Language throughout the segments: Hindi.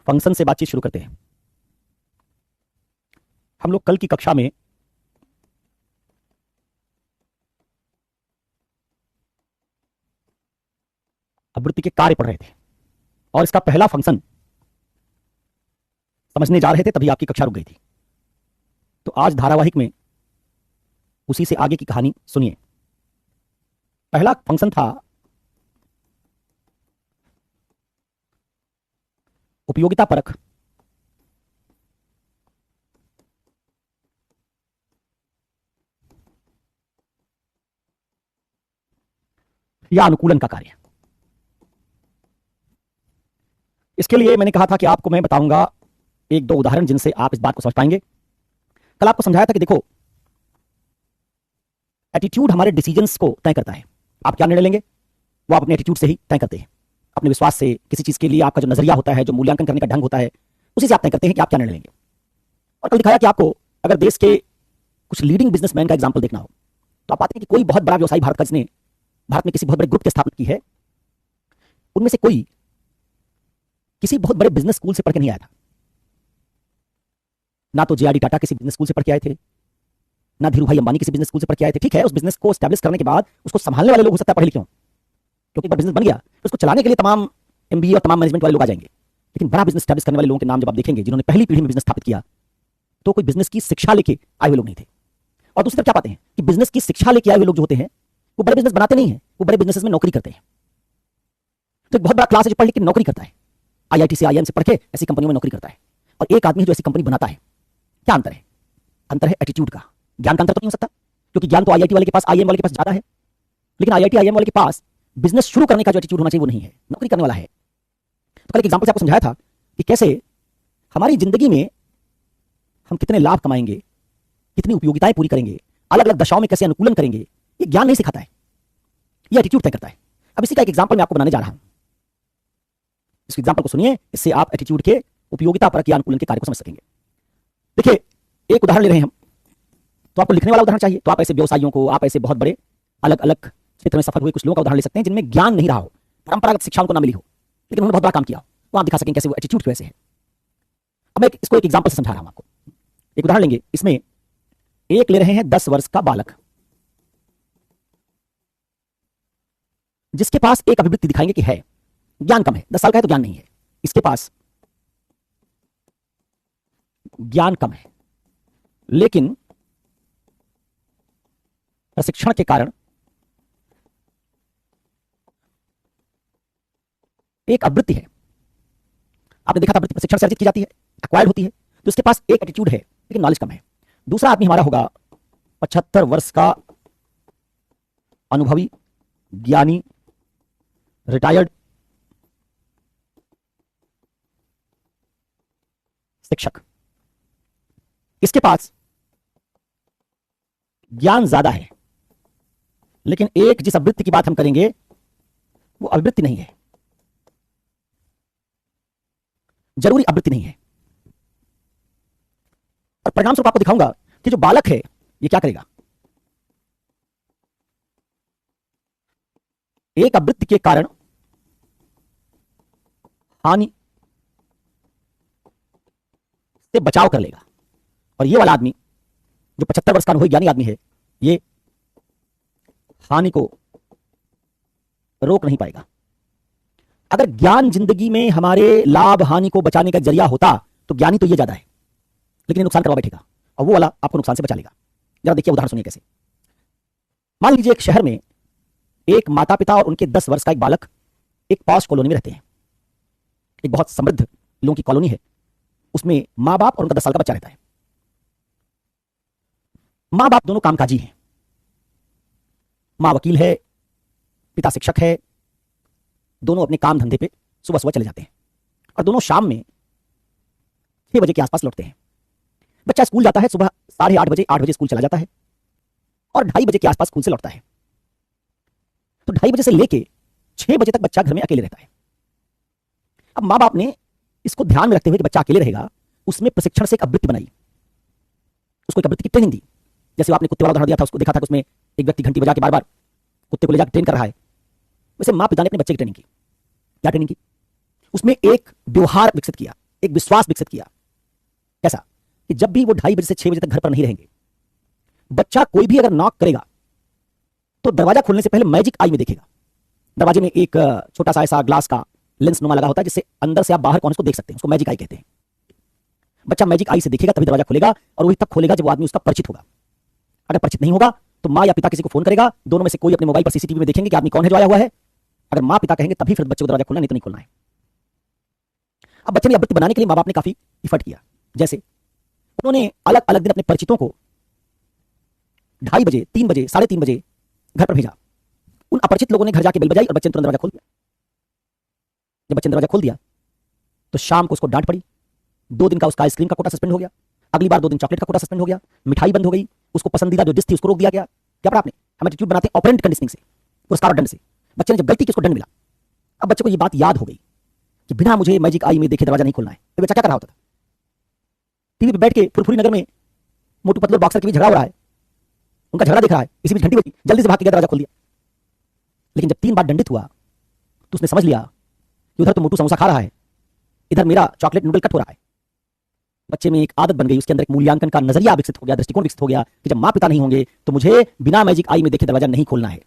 फंक्शन से बातचीत शुरू करते हैं। हम लोग कल की कक्षा में आवृत्ति के कार्य पढ़ रहे थे और इसका पहला फंक्शन समझने जा रहे थे, तभी आपकी कक्षा रुक गई थी। तो आज धारावाहिक में उसी से आगे की कहानी सुनिए। पहला फंक्शन था उपयोगिता परक या अनुकूलन का कार्य। इसके लिए मैंने कहा था कि आपको मैं बताऊंगा एक दो उदाहरण जिनसे आप इस बात को समझ पाएंगे। कल आपको समझाया था कि देखो, एटीट्यूड हमारे डिसीजंस को तय करता है। आप क्या निर्णय लेंगे वो आप अपने एटीट्यूड से ही तय करते हैं। अपने विश्वास से, किसी चीज के लिए आपका जो नजरिया होता है, जो मूल्यांकन करने का ढंग होता है, उसी से आप तय करते हैं कि आप क्या निर्णय लेंगे। और कल दिखाया कि आपको अगर देश के कुछ लीडिंग बिजनेसमैन का एग्जाम्पल देखना हो तो आप पाते हैं कि कोई बहुत बड़ा व्यवसायी भारत का, जिसने भारत में किसी बहुत बड़े ग्रुप की स्थापना की है, उनमें से कोई किसी बहुत बड़े बिजनेस स्कूल से पढ़ के नहीं आया था। ना तो जेआरडी टाटा किसी बिजनेस स्कूल से पढ़ के आए थे, ना धीरू भाई अंबानी किसी बिजनेस स्कूल से पढ़ के आए थे। ठीक है, उस बिजनेस को एस्टैब्लिश करने के बाद उसको संभालने वाले लोग हो सकता है पढ़े लिखे हों, क्योंकि एक बार बिजनेस बन गया तो उसको चलाने के लिए तमाम एमबीए और तमाम मैनेजमेंट वाले लोग आ जाएंगे। लेकिन बड़ा बिजनेस एस्टैब्लिश करने वाले लोगों के नाम जब आप देखेंगे जिन्होंने पहली पीढ़ी में बिजनेस स्थापित किया, तो कोई बिजनेस की शिक्षा लेके आए हुए लोग नहीं थे। और दूसरी तरफ क्या पाते हैं कि बिजनेस की शिक्षा लेके आए हुए लोग जो होते हैं वो बड़े बिजनेस बनाते नहीं है, वो बड़े बिजनेस में नौकरी करते हैं। तो एक बहुत बड़ा क्लास है जो पढ़ लिख के नौकरी करता है, आईआईटी से, आईआईएम से पढ़ के ऐसी कंपनियों में नौकरी करता है, और एक आदमी जो ऐसी कंपनी बनाता है। क्या अंतर है? अंतर है एटीट्यूड का। ज्ञान का अंतर तो नहीं हो सकता, क्योंकि ज्ञान तो आईआईटी वाले के पास, आईएम वाले के पास ज्यादा है, लेकिन आईआईटी आईएम वाले के पास बिजनेस शुरू करने का जो एटीट्यूड होना चाहिए वो नहीं है, नौकरी करने वाला है। तो कल एक एग्जांपल से आपको समझाया था कि कैसे हमारी जिंदगी में हम कितने लाभ कमाएंगे, कितनी उपयोगिताएं पूरी करेंगे, अलग अलग दशाओं में कैसे अनुकूलन करेंगे, ये ज्ञान नहीं सिखाता है, ये एटीट्यूड तय करता है। अब इसी का एक एग्जांपल मैं आपको बनाने जा रहा हूं। इस एग्जांपल को सुनिए, इससे आप एटीट्यूड के उपयोगिता परक या अनुकूलन के कार्य को समझ सकेंगे। देखिए, एक उदाहरण ले रहे हैं हम, तो आपको लिखने वाला उदाहरण चाहिए, तो आप ऐसे व्यवसायियों को, आप ऐसे बहुत बड़े अलग अलग क्षेत्र में सफल हुए कुछ लोगों का उदाहरण ले सकते हैं जिनमें ज्ञान नहीं रहा हो, परंपरागत शिक्षा उनको ना मिली हो, लेकिन उन्होंने बहुत बड़ा काम किया हो, वो आप दिखा सकें कैसे वो एटीट्यूड की वजह से है। अब मैं इसको एक एग्जांपल से समझा रहा हूं आपको। एक उदाहरण लेंगे, इसमें एक ले रहे हैं 10 वर्ष का बालक, जिसके पास एक अभिवृत्ति दिखाएंगे कि है, ज्ञान कम है, 10 साल का है तो ज्ञान नहीं है, इसके पास ज्ञान कम है, लेकिन प्रशिक्षण के कारण एक अवृत्ति है। आपने देखा था अवृत्ति प्रशिक्षण से अर्जित की जाती है, एक्वायर्ड होती है। तो इसके पास एक एटीट्यूड है लेकिन नॉलेज कम है। दूसरा आदमी हमारा होगा 75 वर्ष का अनुभवी, ज्ञानी, रिटायर्ड शिक्षक। इसके पास ज्ञान ज्यादा है, लेकिन एक जिस अवृत्ति की बात हम करेंगे वो अवृत्ति नहीं है, जरूरी अवृत्ति नहीं है। और परिणाम स्वरूप आपको दिखाऊंगा कि जो बालक है ये क्या करेगा। एक अवृत्ति के कारण हानि से बचाव कर लेगा, और ये वाला आदमी जो 75 वर्ष का अनुभवी ज्ञानी आदमी है, ये हानि को रोक नहीं पाएगा। अगर ज्ञान जिंदगी में हमारे लाभ हानि को बचाने का जरिया होता तो ज्ञानी तो ये ज्यादा है, लेकिन ये नुकसान करवा बैठेगा, और वो वाला आपको नुकसान से बचा लेगा। जरा देखिए उदाहरण सुनिए कैसे। मान लीजिए एक शहर में एक माता पिता और उनके 10 वर्ष का एक बालक एक पॉश कॉलोनी में रहते हैं। एक बहुत समृद्ध लोगों की कॉलोनी है, उसमें मां बाप और उनका 10 साल का बच्चा रहता है। मां बाप दोनों कामकाजी हैं, मां वकील है, पिता शिक्षक है, दोनों अपने काम धंधे पे सुबह सुबह चले जाते हैं, और दोनों शाम में 6 बजे के आसपास लौटते हैं। बच्चा स्कूल जाता है सुबह 8:30 बजे, 8 बजे स्कूल चला जाता है, और 2:30 बजे के आसपास स्कूल से लौटता है। तो 2:30 बजे से लेके 6 बजे तक बच्चा घर में अकेले रहता है। अब मां बाप ने इसको ध्यान में रखते हुए कि बच्चा अकेले रहेगा, उसमें प्रशिक्षण से एक अवृत्ति बनाई, उसको एक अवृत्ति की ट्रेनिंग दी। जैसे आपने कुत्ते वाला उदाहरण दिया था, उसको देखा था कि उसमें एक व्यक्ति घंटी बजा के बार बार कुत्ते को ले जाकर ट्रेन कर रहा है, वैसे मां पिता ने अपने बच्चे की ट्रेनिंग की। क्या ट्रेनिंग की? उसमें एक व्यवहार विकसित किया, एक विश्वास विकसित किया। कैसा? कि जब भी वो 2:30 बजे से 6 बजे तक घर पर नहीं रहेंगे, बच्चा कोई भी अगर नॉक करेगा तो दरवाजा खोलने से पहले मैजिक आई में देखेगा। दरवाजे में एक छोटा सा ऐसा ग्लास का लेंस नुमा लगा होता है, जिससे अंदर से आप बाहर कौन को देख सकते हैं, उसको मैजिक आई कहते हैं। बच्चा मैजिक आई से देखेगा तभी दरवाजा खोलेगा, और वही तब खोलेगा जब वो आदमी उसका परिचित होगा। अगर परिचित नहीं होगा तो माँ या पिता किसी को फोन करेगा, दोनों में से कोई अपने मोबाइल पर सीसीटीवी में देखेंगे कि आदमी कौन है जो आया हुआ है। अगर माँ पिता कहेंगे तभी फिर बच्चे को दरवाजा खोलना, नहीं तो नहीं खोलना है। अब बच्चे ने आवृत्ति बनाने के लिए माँ बाप ने काफी इफर्ट किया। जैसे उन्होंने अलग अलग दिन अपने परिचितों को 2:30 बजे, 3 बजे, 3:30 बजे घर पर भेजा। उन अपरिचित लोगों ने घर जाके बेल बजाई और बच्चे ने तुरंत दरवाजा खोल दिया। जब बच्चे ने दरवाजा खोल दिया तो शाम को उसको डांट पड़ी। 2 दिन का उसका आइसक्रीम का कोटा सस्पेंड हो गया। अगली बार 2 दिन चॉकलेट का कोटा सस्पेंड हो गया। मिठाई बंद हो गई। उसको पसंदीदा जो डिश थी उसको रोक दिया गया। क्या पढ़ा आपने? हम एटीट्यूड बनाते हैं ऑपरेंट कंडीशनिंग से, पुरस्कार और दंड से। बच्चे ने जब गलती की उसको दंड मिला। अब बच्चे को ये बात याद हो गई कि बिना मुझे मैजिक आई में देखे दरवाजा नहीं खोलना है। तो बच्चा क्या कर रहा होता था? टीवी पे बैठ के फुरफुरी नगर में मोटू पतलू बॉक्सर के बीच झगड़ा हो रहा है, उनका झगड़ा दिख रहा है, इसी बीच घंटी बजी, जल्दी से भाग के दरवाजा खोल दिया। लेकिन जब 3 बार दंडित हुआ तो उसने समझ लिया कि उधर तो मोटू समोसा खा रहा है, इधर मेरा चॉकलेट नूडल कट हो रहा है। बच्चे में एक आदत बन गई, उसके अंदर एक मूल्यांकन का नजरिया विकसित हो गया, दृष्टिकोण विकसित हो गया कि जब मां पिता नहीं होंगे तो मुझे बिना मैजिक आई में देखे दरवाजा नहीं खोलना है।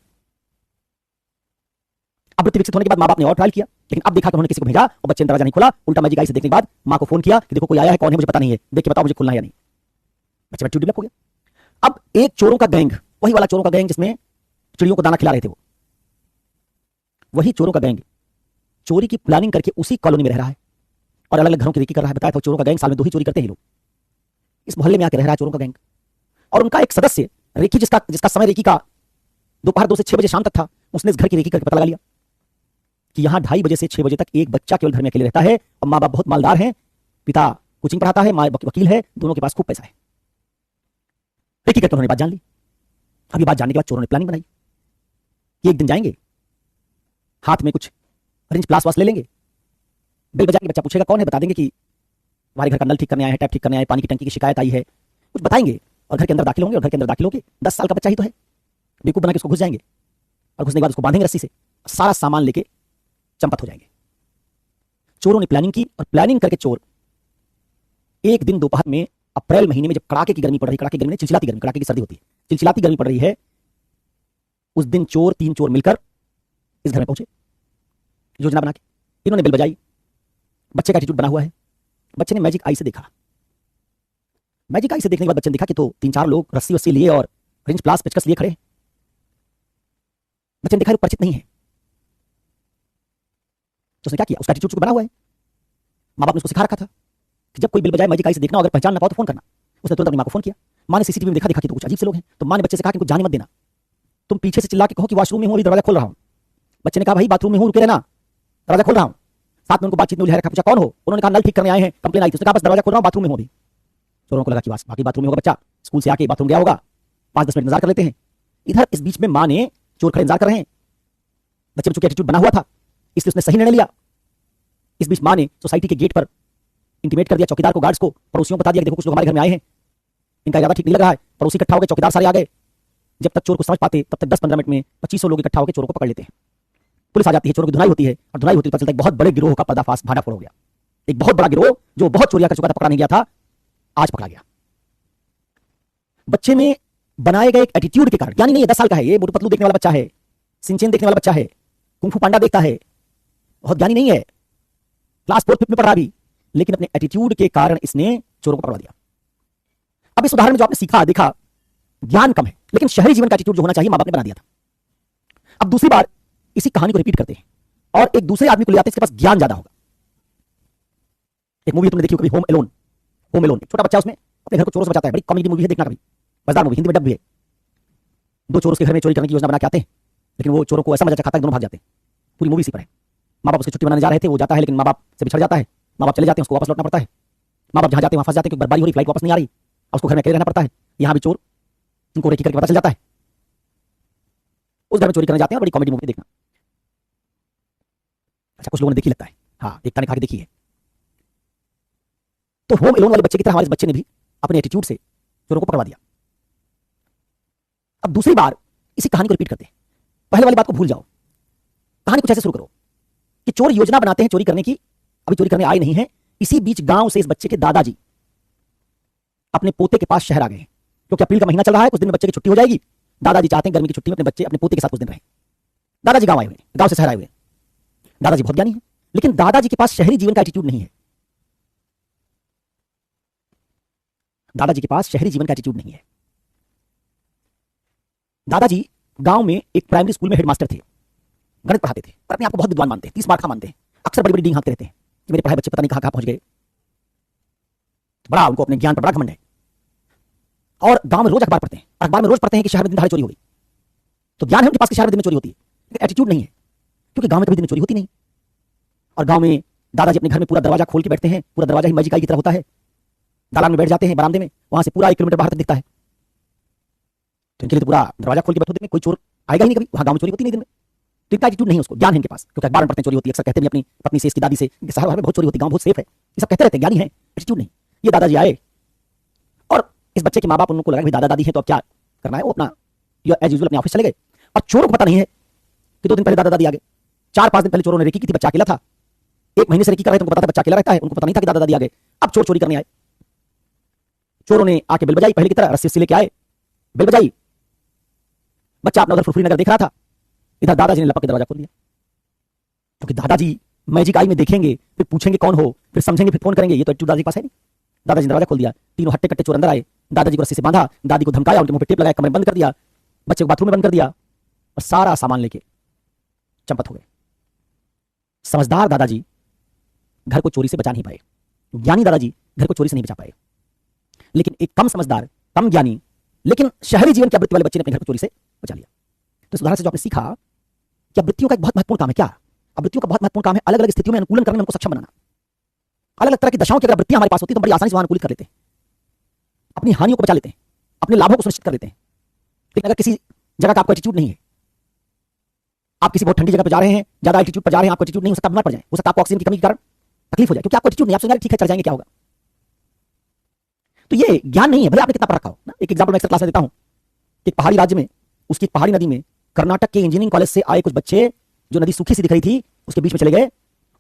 अब वृत्ति विकसित होने के बाद मां बाप ने और ट्रायल किया, लेकिन अब देखा कि उन्होंने किसी को भेजा और बच्चे ने दरवाजा नहीं खोला। उल्टा मैजिक आई से देखने के बाद मां को फोन किया कि देखो कोई आया है, कौन है मुझे पता नहीं है, देख के बताओ मुझे खोलना है या नहीं। बच्चे में एटीट्यूड डेवलप हो गया। अब एक चोरों का गैंग, वही वाला चोरों का गैंग जिसमें चिड़ियों को दाना खिला रहे थे, वही चोरों का गैंग चोरी की प्लानिंग करके उसी कॉलोनी में रह रहा है और अलग अलग घरों की रेकी कर रहा है। बताया था चोरों का गैंग साल में 2 ही चोरी करते हैं लोग। इस मोहल्ले में आकर रह रहा है चोरों का गैंग, और उनका एक सदस्य रेकी, जिसका समय रेकी का दोपहर 2 से 6 बजे शाम तक था, उसने इस घर की रेकी करके पता लगा लिया कि यहां 2:30 बजे से 6 बजे तक एक बच्चा केवल घर में अकेले रहता है और माँ बाप बहुत मालदार हैं। पिता कोचिंग पढ़ाता है, माँ वकील है, दोनों के पास खूब पैसा है। रेकी करके उन्होंने बात जान ली। अब ये बात जानने के बाद चोरों ने प्लानिंग बनाई कि एक दिन जाएंगे, हाथ में कुछ रिंच प्लास वास ले लेंगे, बेल बजाएंगे, बच्चा पूछेगा कौन है, बता देंगे कि हमारे घर का नल ठीक करने आए हैं, टैप ठीक करने आए, पानी की टंकी की शिकायत आई है, कुछ बताएंगे और घर के अंदर दाखिल होंगे। और घर के अंदर दाखिल होकर 10 साल का बच्चा ही तो है, बेवकूफ बना के उसको घुस जाएंगे और घुसने के बाद उसको बांधेंगे रस्सी से, सारा सामान लेके चंपत हो जाएंगे। चोरों ने प्लानिंग की और प्लानिंग करके चोर एक दिन दोपहर में अप्रैल महीने में जब कड़ाके की गर्मी पड़ रही, कड़ाके की गर्मी नहीं, चिलचिलाती गर्मी, कड़ाके की सर्दी होती है, चिलचिलाती गर्मी पड़ रही है, उस दिन 3 चोर मिलकर इस घर में पहुंचे योजना बना के। इन्होंने बेल बजाई। बच्चे का एटीट्यूड बना हुआ है। बच्चे ने मैजिक आई से देखा। मैजिक आई से देखने के बाद बच्चे ने देखा कि तो 3-4 लोग रस्सी वस्सी लिए और रिंच प्लास पेचकस लिए खड़े हैं। बच्चे ने देखा वो परिचित नहीं है, तो उसने क्या किया, उसका एटीट्यूड बना हुआ है। मां बाप ने उसको सिखा रखा था कि जब कोई बेल बजाए मैजिक आई से देखना, अगर पहचान ना पाओ तो फोन करना। उसने तुरंत अपनी मां को फोन किया। मां ने सीसीटीवी में देखा कि तो कुछ अजीब से लोग हैं, तो मां ने बच्चे से कहा कि कुछ जाने मत देना, तुम पीछे से चिल्ला के कहो कि वॉशरूम में हूं, अभी दरवाजा खोल रहा हूं। बच्चे ने कहा भाई बाथरूम में हूं, रुके रहना, दरवाजा खोल रहा हूं। साथ में उनको बातचीत में उलझा रखा, पूछा कौन हो, उन्होंने कहा नल ठीक करने आए हैं, कंप्लेन आई थी। उसने कहा बस दरवाजा खोल रहा हूं, बाथरूम में हूं अभी। चोरों को लगा कि बस बाकी बाथरूम में होगा, बच्चा स्कूल से आके बाथरूम गया होगा, 5-10 मिनट इंतजार कर लेते हैं। इधर इस बीच में मां ने, चोर खड़े इंतजार कर रहे हैं। बच्चे में चूंकि एटीट्यूड बना हुआ था इसलिए उसने सही निर्णय लिया। इस बीच मां ने सोसाइटी के गेट पर इंटीमेट कर दिया, चौकीदार को, गार्ड्स को, पड़ोसियों को बता दिया कि देखो कुछ लोग हमारे घर में आए हैं, इनका इरादा ठीक नहीं लग रहा है। पड़ोसी इकट्ठा हो गए, चौकीदार सारे आ गए। जब तक चोर को समझ पाते तब तक 10-15 मिनट में 2500 लोग इकट्ठा होकर चोरों को पकड़ लेते हैं। पुलिस आ जाती है, चोरों की धुनाई होती है, और धुनाई होती है पता चलता है बहुत बड़े गिरोह का पर्दाफाश, भांडाफोड़ हो गया। एक बहुत बड़ा गिरोह जो बहुत चोरियां कर चुका था, पकड़ा नहीं गया था, आज पकड़ा गया। बच्चे में बनाए गए एक एटीट्यूड के कारण, यानी नहीं 10 साल का है, ये मोटू पतलू देखने वाला बच्चा है, सिंचेन देखने वाला बच्चा है, कुंफू पांडा देखता है, बहुत ज्ञानी नहीं है, क्लास 4-5 में पढ़ रहा भी, लेकिन अपने एटीट्यूड के कारण इसने चोरों को पकड़ा दिया। अब इस उदाहरण में जो आपने सीखा देखा, ज्ञान कम है लेकिन शहरी जीवन का एटीट्यूड जो होना चाहिए मां बाप ने बना दिया था। अब दूसरी बार इसी कहानी को रिपीट करते हैं और एक दूसरे आदमी को ले आते हैं जिसके पास ज्ञान ज्यादा होगा। एक मूवी तुमने देखी होगी, होम एलोन। होम एलोन, छोटा बच्चा उसमें अपने घर को चोरों से बचाता है, बड़ी कॉमेडी मूवी है, देखना कभी, मजेदार मूवी, हिंदी में डब भी है। 2 चोर उसके घर में चोरी करने की योजना बना के आते हैं, लेकिन वो चोरों को ऐसा मजा चखाता है दोनों भाग जाते हैं। पूरी मूवी इसी पर है। माँ बाप उसकी छुट्टी मनाने जा रहे थे, वो जाता है लेकिन माँ बाप से बिछड़ जाता है, माँ बाप चले जाते हैं, उसको वापस लौटना पड़ता है। माँ बाप जहाँ जाते हैं वहाँ फंस जाते हैं, बर्बादी हो रही, फ्लाइट वापस नहीं आ रही, और उसको घर में अकेले रहना पड़ता है। यहाँ भी चोर उनको रेकी करके पता चल जाता है, उस घर में चोरी करने जाते हैं। बड़ी कॉमेडी मूवी देखना। अच्छा, कुछ लोगों ने देखी लगता है, हाँ, एकता ने कहा कि देखी है। तो होम एलोन वाले बच्चे की तरह हमारे इस बच्चे ने भी अपने एटीट्यूड से चोरों को पकड़वा दिया। अब दूसरी बार इसी कहानी को रिपीट करते हैं। पहले वाली बात को भूल जाओ, कहानी कुछ ऐसे शुरू करो कि चोर योजना बनाते हैं चोरी करने की, अभी चोरी करने आए नहीं है, इसी बीच गांव से इस बच्चे के दादाजी अपने पोते के पास शहर आ गए, क्योंकि अप्रैल का महीना चल रहा है, कुछ दिन में बच्चे की छुट्टी हो जाएगी। दादाजी चाहते हैं गर्मी की छुट्टी में अपने बच्चे अपने पोते के साथ कुछ दिन रहे। दादाजी गांव आए हुए, गांव से शहर आए हुए। दादाजी बहुत ज्ञानी है, लेकिन दादाजी के पास शहरी जीवन का एटीट्यूड नहीं है। दादाजी के पास शहरी जीवन का एटीट्यूड नहीं है। दादाजी गांव में एक प्राइमरी स्कूल में हेडमास्टर थे, गणित पढ़ाते थे, पर अपने आप को बहुत विद्वान मानते हैं, 30 मार्क मानते हैं। अक्सर बड़ी बड़ी डींग हाँकते रहते हैं कि मेरे पढ़ाए बच्चे पता नहीं कहां कहां पहुंच गए। बड़ा उनको अपने ज्ञान पर बड़ा घमंड है। और गांव में रोज अखबार पढ़ते हैं, अखबार में रोज पढ़ते हैं कि शहर में दिन दहाड़े चोरी हो गई। तो ज्ञान है उनके पास कि शहर में दिन में चोरी होती है, लेकिन एटीट्यूड नहीं है, क्योंकि गांव में कभी दिन में चोरी होती नहीं। और गांव में दादाजी अपने घर में पूरा दरवाजा खोल के बैठते हैं, पूरा दरवाजा ही मैजिक की तरह होता है। दालान में बैठ जाते हैं बरामदे में, वहां से पूरा 1 किलोमीटर बाहर तक दिखता है। तो इनके लिए तो पूरा दरवाजा खोल के बैठो, दिन में कोई चोर आएगा ही नहीं कभी, वहां गांव में चोरी होती नहीं दिन में। तो इनका एटीट्यूड नहीं है, उसको ज्ञान है इनके पास, क्योंकि अखबार में पढ़ते हैं चोरी होती है। अक्सर कहते हैं अपनी पत्नी से, इसकी दादी से, शहर में बहुत चोरी होती है, गांव बहुत सेफ है, ये सब कहते रहते हैं, ज्ञानी है, एटीट्यूड नहीं। ये दादाजी आए और इस बच्चे के माँ बाप उनको लगा कि दादा दादी है तो अब क्या करना है, वो अपना एज यूजुअल अपने ऑफिस चले गए। और चोरों को पता नहीं है कि 2 दिन पहले दादा दादी आ गए, 4-5 दिन पहले चोरों ने रेकी की थी, बच्चा अकेला था, 1 महीने से रेकी कर रहे थे, उनको पता था बच्चा अकेला रहता है, उनको पता नहीं था कि दादा दादी आ गए। अब चोर चोरी करने आए, चोरों ने आके बेल बजाई, पहले की तरह रस्सी से लेके आए, बेल बजाई, बच्चा अपना उधर फुरफुरी नगर देख रहा था, इधर दादाजी ने लपक के दरवाजा खोल दिया। क्योंकि दादाजी मैजिक आई में देखेंगे, फिर पूछेंगे कौन हो, फिर समझेंगे, फिर फोन करेंगे, ये तो एटीट्यूड दादाजी के पास है नहीं। दादाजी ने दरवाजा खोल दिया, तीनों हट्टे कट्टे चोर अंदर आए, दादाजी को रस्सी से बांधा, दादी को धमकाया, उनके मुंह पे टेप लगाया, कमरे बंद कर दिया, बच्चे को बाथरूम में बंद कर दिया और सारा सामान लेके चंपत हो गए। समझदार दादाजी घर को चोरी से बचा नहीं पाए, ज्ञानी दादाजी घर को चोरी से नहीं बचा पाए, लेकिन एक कम समझदार, कम ज्ञानी, लेकिन शहरी जीवन की आवृत्ति वाले बच्चे ने अपने घर को चोरी से बचा लिया। तो इस उदाहरण से जो आपने सीखा कि आवृत्तियों का एक बहुत महत्वपूर्ण काम है, क्या आवृत्तियों का बहुत महत्वपूर्ण काम है अलग अलग स्थितियों में अनुकूलन करने में उनको सक्षम बनाना। अलग अलग तरह की दशाओं की अगर आवृत्तियां हमारे पास होती तो बड़ी आसानी से वहां अनुकूलित कर लेते हैं, अपनी हानियों को बचा लेते हैं, अपने लाभों को सुनिश्चित कर लेते हैं। लेकिन अगर किसी जगह का आपको एटीट्यूड नहीं है, आप किसी बहुत ठंडी जगह पर जा रहे हैं, ज्यादा एटीट्यूड पर जा रहे हैं, आपको एटीट्यूड नहीं, हो सकता बीमार पड़ जाए, हो सकता है आपको ऑक्सीजन की कमी के कारण तकलीफ हो जाए, क्योंकि आपको एटीट्यूड नहीं, आप सोचेंगे ठीक है चल जाएंगे क्या होगा। तो ये ज्ञान नहीं है, भले आपने कितना पढ़ रखा हो ना। एक एग्जांपल मैं क्लास में देता हूं, एक पहाड़ी राज्य में, उसकी पहाड़ी नदी में कर्नाटक के इंजीनियरिंग कॉलेज से आए कुछ बच्चे, जो नदी सूखी सी दिख रही थी उसके बीच में चले गए,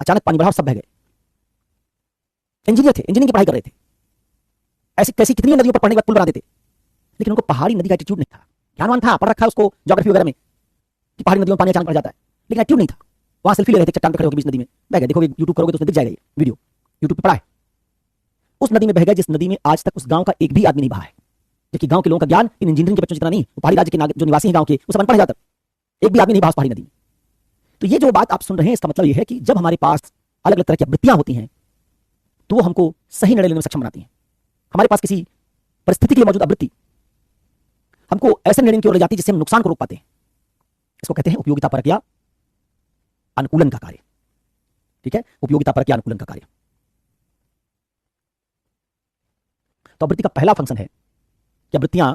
अचानक पानी बढ़ा और सब बह गए। इंजीनियर थे, इंजीनियरिंग की पढ़ाई कर रहे थे, ऐसी कैसी कितनी नदियों पर पढ़ने के बाद पुल बना देते, लेकिन उनको पहाड़ी नदी का एटीट्यूड नहीं था। ज्ञानवान था, पढ़ रखा है उसको ज्योग्राफी वगैरह में कि पहाड़ी नदियों में पानी अचानक बढ़ जाता है, लेकिन एटीट्यूड नहीं था। वहां सेल्फी ले रहे थे चट्टान पे खड़े होकर बीच नदी में, बह गए। देखोगे यूट्यूब करोगे तो उसमें दिख जाएगा, ये वीडियो यूट्यूब पे पड़ा है। उस नदी में बह गए जिस नदी में आज तक उस गांव का एक भी आदमी नहीं बहा है, क्योंकि गांव के लोगों का ज्ञान इन इंजीनियरिंग के बच्चों जितना नहीं, वो पहाड़ी राज्य के जो निवासी हैं गांव के, वो सब अनपढ़ जाते, एक भी आदमी नहीं बहा पहाड़ी नदी में। तो ये जो बात आप सुन रहे हैं, इसका मतलब ये है कि जब हमारे पास अलग अलग तरह की आवृत्तियां होती हैं तो वो हमको सही निर्णय लेने में सक्षम बनाती हैं। हमारे पास किसी परिस्थिति के लिए मौजूद आवृत्ति हमको ऐसे निर्णय की ओर ले जाती है जिससे हम नुकसान को रोक पाते हैं। इसको कहते हैं उपयोगिता परक या अनुकूलन का कार्य। ठीक है, उपयोगिता परक या अनुकूलन का कार्य। तो आवृत्ति का पहला फंक्शन है कि आवृत्तियां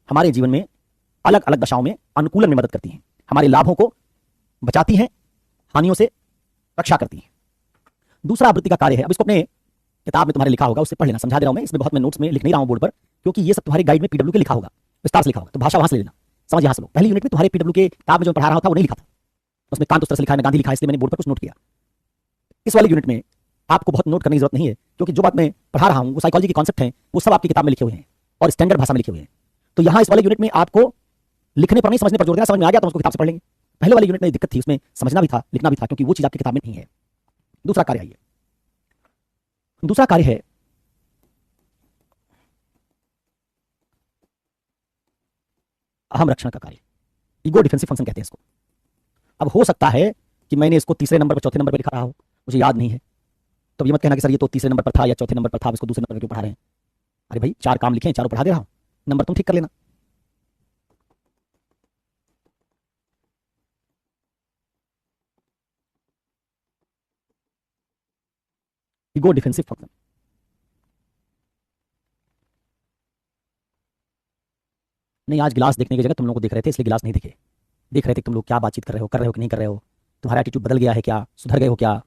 हमारे जीवन में अलग अलग दशाओं में अनुकूलन में मदद करती हैं, हमारे लाभों को बचाती हैं, हानियों से रक्षा करती हैं। दूसरा आवृत्ति का कार्य है, अब इसको अपने किताब में तुम्हारे लिखा होगा, उससे पढ़ लेना, समझा दे रहा हूं मैं, इसमें बहुत मैं नोट्स में लिख नहीं रहा हूं बोर्ड पर, क्योंकि ये सब तुम्हारे गाइड में पीडब्ल्यू के लिखा होगा, विस्तार से लिखा होगा, तो भाषा वहां से ले लेना, समझ यहां से लो। पहली यूनिट में तुम्हारे पीडब्ल्यू के किताब में जो पढ़ा रहा था वो नहीं लिखा था, उसमें कांत उस तरह से लिखा है, गांधी लिखा है, इसलिए मैंने बोर्ड पर कुछ नोट किया। इस वाली यूनिट में आपको बहुत नोट करने की जरूरत नहीं है, क्योंकि जो बात मैं पढ़ा रहा हूं वो साइकोलॉजी के कॉन्सेप्ट हैं, वो सब आपकी किताब में लिखे हुए हैं और स्टैंडर्ड भाषा में लिखे हुए हैं। तो यहां इस वाली यूनिट में आपको लिखने पर नहीं, समझने पर जोर देना। समझ में आ गया तो उसको किताब से पढ़ लेंगे। पहले वाली यूनिट में दिक्कत थी, उसमें समझना भी था, लिखना भी था, क्योंकि वो चीज आपकी किताब में नहीं है। दूसरा कार्य आइए, दूसरा कार्य है अहम रक्षण का कार्य, ईगो डिफेंसिव फंक्शन कहते हैं इसको। अब हो सकता है कि मैंने इसको तीसरे नंबर पर चौथे नंबर पर लिखा रहा हो, मुझे याद नहीं है, तो ये मत कहना कि सर ये तो तीसरे नंबर पर था या चौथे नंबर पर था, इसको दूसरे नंबर पर क्यों पढ़ा रहे हैं। अरे भाई 4 काम लिखे हैं, चारों पढ़ा दे रहा हूं, नंबर तुम ठीक कर लेना। ईगो डिफेंसिव फंक्शन, नहीं आज गिलास देखने की जगह तुम लोग को देख रहे थे, इसलिए गिलास नहीं दिखे, देख रहे थे तुम लोग क्या बातचीत कर रहे हो कि नहीं कर रहे हो, तुम्हारा एटीट्यूड बदल गया है क्या, सुधर गए हो क्या,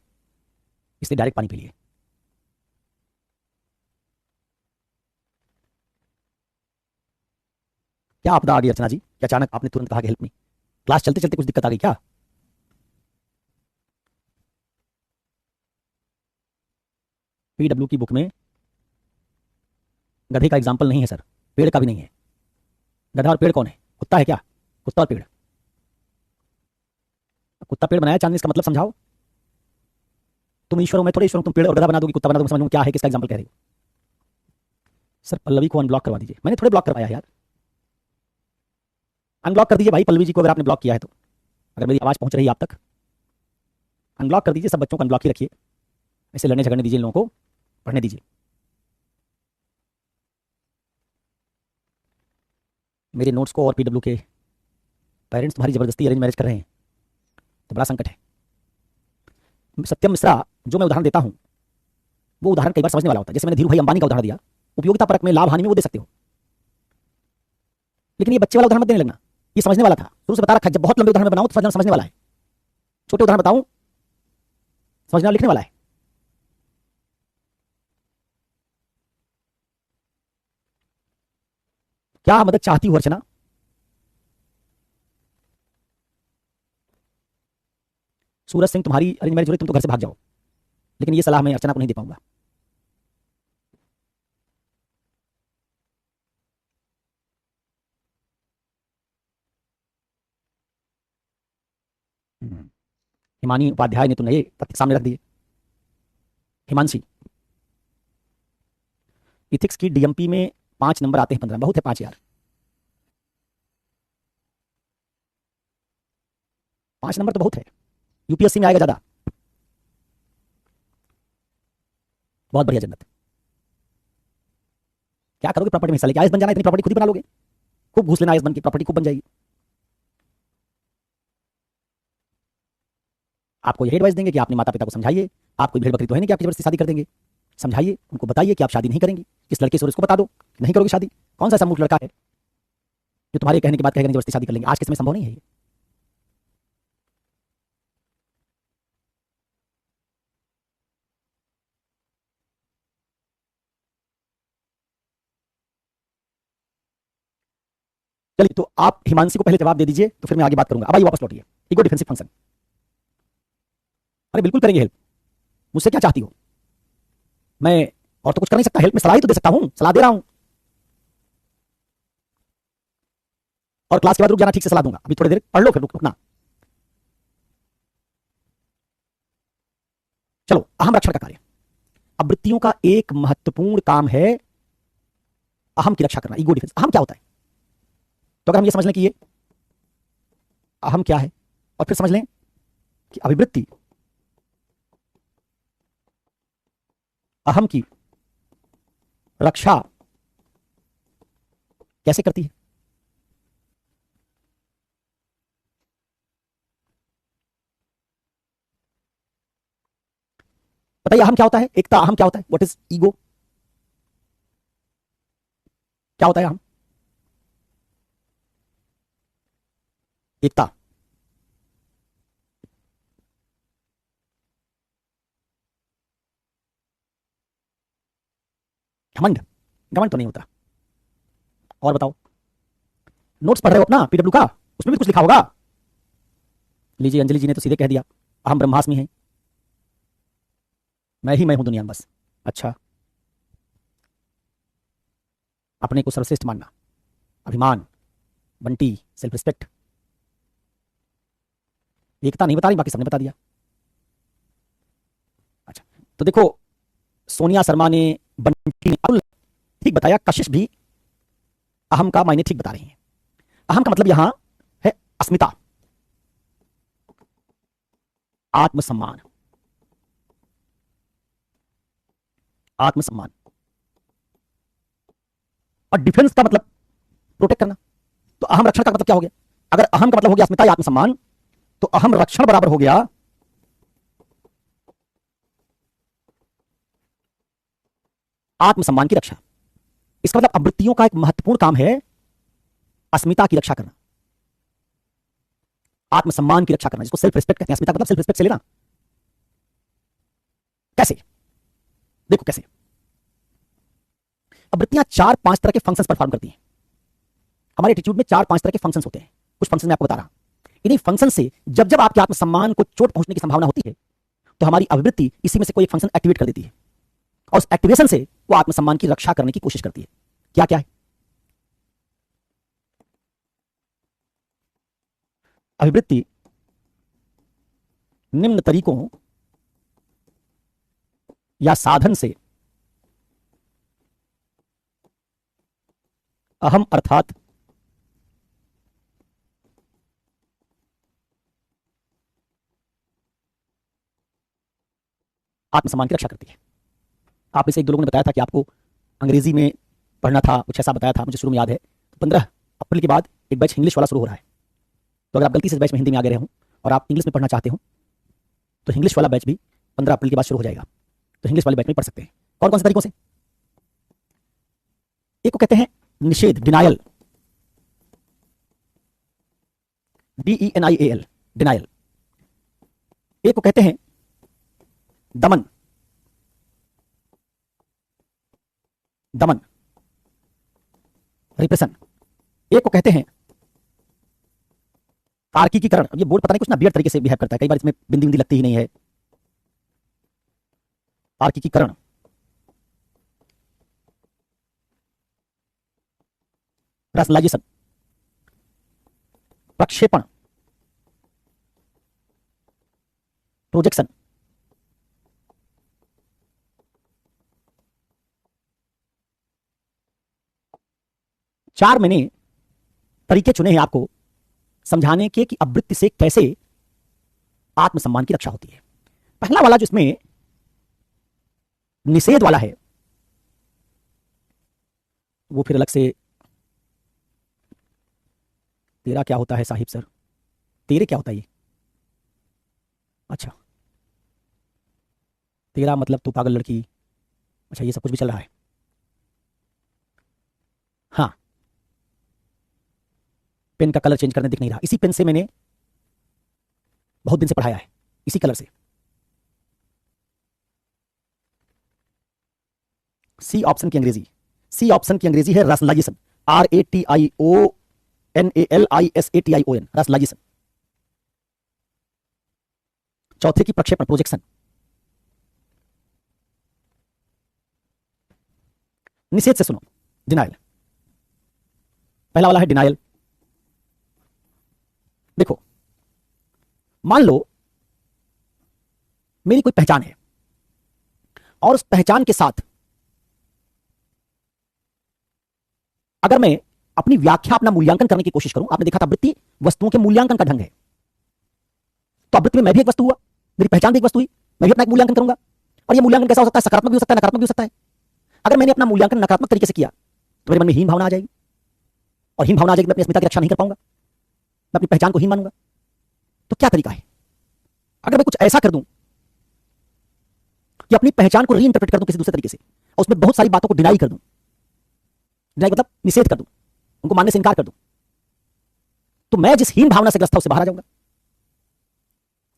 इसलिए डायरेक्ट पानी पी लिए। क्या आपदा आ गई अर्चना जी, क्या अचानक आपने तुरंत कहा कि हेल्प मी, क्लास चलते चलते कुछ दिक्कत आ गई क्या? पीडब्ल्यू की बुक में गधे का एग्जाम्पल नहीं है सर, पेड़ का भी नहीं है। गधा और पेड़ कौन है? कुत्ता है क्या? कुत्ता और पेड़, कुत्ता पेड़ बनाया चांदनी, इसका मतलब समझाओ। तुम ईश्वर हो, मैं थोड़े ईश्वर हूं, तुम पेड़ और गधा बना दोगे, कुत्ता बना दोगे, समझ लो क्या है, किसका एग्जाम्पल कह रही हो? सर पल्लवी को अनब्लॉक करवा दीजिए। मैंने थोड़े ब्लॉक करवाया यार, अनब्लॉक कर दीजिए भाई पल्लवी जी को, अगर आपने ब्लॉक किया है तो। अगर मेरी आवाज पहुंच रही है आप तक, अनब्लॉक कर दीजिए। सब बच्चों को अनब्लॉक ही रखिए, ऐसे लड़ने झगड़ने दीजिए, इन लोगों को पढ़ने दीजिए। मेरे नोट्स को और पीडब्ल्यू के पेरेंट्स तुम्हारी जबरदस्ती अरेंज मैरिज कर रहे हैं, तो बड़ा संकट है। सत्यम मिश्रा जो मैं उदाहरण देता हूं, वो उदाहरण कई बार समझने वाला होता है। जैसे मैंने धीरू भाई अंबानी का उदाहरण दिया, उपयोगिता परक में लाभ हानि में वो दे सकते हो, लेकिन ये बच्चे वाला उदाहरण मत देने लगना। ये समझने वाला था, शुरू से बता रखा है, जब बहुत लंबे उदाहरण बनाऊं तो समझने वाला है। छोटे उदाहरण बताऊं, समझने वाला लिखने वाला है। क्या मदद चाहती हो अर्चना? सूरज सिंह तुम्हारी अरेंज मैरिज हो रही, तुम तो घर से भाग जाओ, लेकिन ये सलाह मैं अर्चना को नहीं दे पाऊंगा। हिमानी उपाध्याय ने तो नए तथ्य सामने रख दिए। हिमांशी, इथिक्स की डीएमपी में 5 नंबर आते हैं 15, बहुत है 5 यार। 5 नंबर तो बहुत है, यूपीएससी में आएगा ज्यादा। बहुत बढ़िया जन्नत। क्या करोगे प्रॉपर्टी में हिस्सा लेके? आईएएस बन जाना, इतनी प्रॉपर्टी खुद ही बना लोगे, खूब घूस लेना, आईएएस बन के प्रॉपर्टी खूब बन जाएगी। आपको यही एडवाइस देंगे कि आपने माता पिता को समझाइए, आप कोई भेड़ बकरी तो है नहीं कि आपकी जबरदस्ती शादी कर देंगे। समझाइए, उनको बताइए कि आप शादी नहीं करेंगे। इस लड़के से उसको बता दो कि नहीं करोगे शादी। कौन सा ऐसा मूर्ख लड़का है जो तुम्हारे कहने के बाद कहेगा जबरदस्ती शादी कर लेंगे? आज के समय संभव नहीं है ये। चलिए, तो आप हिमांशी को पहले जवाब दे दीजिए, तो फिर मैं आगे बात करूंगा। अब आइए वापस लौटिए। Ego defensive function. अरे बिल्कुल करेंगे हेल्प। मुझसे क्या चाहती हो? मैं और तो कुछ कर नहीं सकता, हेल्प में सलाह ही तो दे सकता हूं, सलाह दे रहा हूं। और क्लास के बाद रुक जाना, ठीक से सलाह दूंगा। अभी थोड़ी देर पढ़ लो, फिर रुकना। चलो, अहम रक्षण का कार्य। अब वृत्तियों का एक महत्वपूर्ण काम है अहम की रक्षा करना, ईगो डिफेंस। अहम क्या होता है? तो अगर हम ये समझ लें कि ये अहम क्या है, और फिर समझ लें कि अभिवृत्ति अहम की रक्षा कैसे करती है। बताइए, अहम क्या होता है? एकता। अहम क्या होता है? What is ego? क्या होता है अहम? एकता। घमंड। घमंड तो नहीं होता। और बताओ, नोट्स पढ़ रहे हो अपना पीडब्ल्यू का, उसमें भी कुछ लिखा होगा। लीजिए, अंजलि जी ने तो सीधे कह दिया, अहम ब्रह्मास्मि है, मैं ही मैं हूं दुनिया में बस। अच्छा, अपने को सर्वश्रेष्ठ मानना, अभिमान, बंटी, सेल्फ रिस्पेक्ट। एकता नहीं बता रही, बाकी सबने बता दिया। अच्छा, तो देखो, सोनिया शर्मा ने, बंटी ने ठीक बताया, कशिश भी अहम का मायने ठीक बता रही हैं। अहम का मतलब यहां है अस्मिता, आत्मसम्मान। आत्मसम्मान। और डिफेंस का मतलब प्रोटेक्ट करना। तो अहम रक्षण का मतलब क्या हो गया? अगर अहम का मतलब हो गया अस्मिता या आत्मसम्मान, तो अहम रक्षण बराबर हो गया आत्मसम्मान की रक्षा। इसका मतलब आवृत्तियों का एक महत्वपूर्ण काम है अस्मिता की रक्षा करना, आत्मसम्मान की रक्षा करना, जिसको सेल्फ रिस्पेक्ट कहते हैं। अस्मिता का मतलब सेल्फ रिस्पेक्ट से लेना। कैसे? देखो कैसे। आवृत्तियां 4-5 तरह के फंक्शंस परफॉर्म करती हैं। हमारे एटीट्यूड में 4-5 तरह के फंक्शंस होते हैं। कुछ फंक्शन मैं आपको बता रहा हूं। इन्हीं फंक्शन से जब जब आपके आत्मसम्मान को चोट पहुंचने की संभावना होती है, तो हमारी अभिवृत्ति इसी में से कोई एक फंक्शन एक्टिवेट कर देती है। और उस एक्टिवेशन से वो आत्मसम्मान की रक्षा करने की कोशिश करती है। क्या क्या है? अभिवृत्ति निम्न तरीकों या साधन से अहम अर्थात आत्मसम्मान की रक्षा करती है। आप में से एक दो लोगों ने बताया था कि आपको अंग्रेजी में पढ़ना था, कुछ ऐसा बताया था, मुझे शुरू में याद है। 15 अप्रैल के बाद एक बैच इंग्लिश वाला शुरू हो रहा है। तो अगर आप गलती से इस बैच में हिंदी में आगे रहे हों और आप इंग्लिश में पढ़ना चाहते हो तो इंग्लिश वाला बैच भी 15 अप्रैल के बाद शुरू हो जाएगा। तो इंग्लिश वाले बैच में पढ़ सकते हैं। कौन कौन से तरीकों से? एक को कहते हैं निषेध, डिनायल, DENIAL, डिनायल। एक को कहते हैं दमन, दमन, रिप्रेशन। एक को कहते हैं तार्किकीकरण। ये बोर्ड पता नहीं कुछ ना वियर्ड तरीके से बिहेव करता है, कई बार इसमें बिंदी बिंदी लगती ही नहीं है। तार्किकीकरण, रैशनलाइजेशन, प्रक्षेपण, प्रोजेक्शन। चार मैंने तरीके चुने हैं आपको समझाने के कि अवृत्ति से कैसे आत्मसम्मान की रक्षा होती है। पहला वाला जो इसमें निषेध वाला है वो फिर अलग से, तेरा क्या होता है साहिब सर? तेरे क्या होता है ये? अच्छा, तेरा मतलब तू पागल लड़की। अच्छा, ये सब कुछ भी चल रहा है। हाँ, पेन का कलर चेंज करने दिख नहीं रहा। इसी पेन से मैंने बहुत दिन से पढ़ाया है, इसी कलर से। सी ऑप्शन की अंग्रेजी, सी ऑप्शन की अंग्रेजी है रैशनलाइजेशन, RATIONALISATION, रैशनलाइजेशन। चौथे की प्रक्षेपण, प्रोजेक्शन। निषेध से सुनो, डिनायल। पहला वाला है डिनायल। देखो, मान लो मेरी कोई पहचान है और उस पहचान के साथ अगर मैं अपनी व्याख्या, अपना मूल्यांकन करने की कोशिश करूं। आपने देखा था वृत्ति वस्तुओं के मूल्यांकन का ढंग है। तो वृत्ति में मैं भी एक वस्तु हुआ, मेरी पहचान भी एक वस्तु हुई, मैं भी अपना एक मूल्यांकन करूंगा। और यह मूल्यांकन कैसा हो सकता है? सकारात्मक भी हो सकता है, नकारात्मक भी हो सकता है। अगर मैंने अपना मूल्यांकन नकारात्मक तरीके से किया तो मेरे मन में हीन भावना आ जाएगी, और हीन भावना आ जाएगी, मैं अपनी अस्मिता की रक्षा नहीं कर पाऊंगा, मैं अपनी पहचान को हीन मानूंगा। तो क्या तरीका है? अगर मैं कुछ ऐसा कर दूं कि अपनी पहचान को रीइंटरप्रेट कर दूं किसी दूसरे तरीके से, और उसमें बहुत सारी बातों को डिनाई कर दूं, डिनाई मतलब निषेध कर दूं, उनको मानने से इनकार कर दूं, तो मैं जिस हीन भावना से ग्रस्त था उससे बाहर आ जाऊंगा।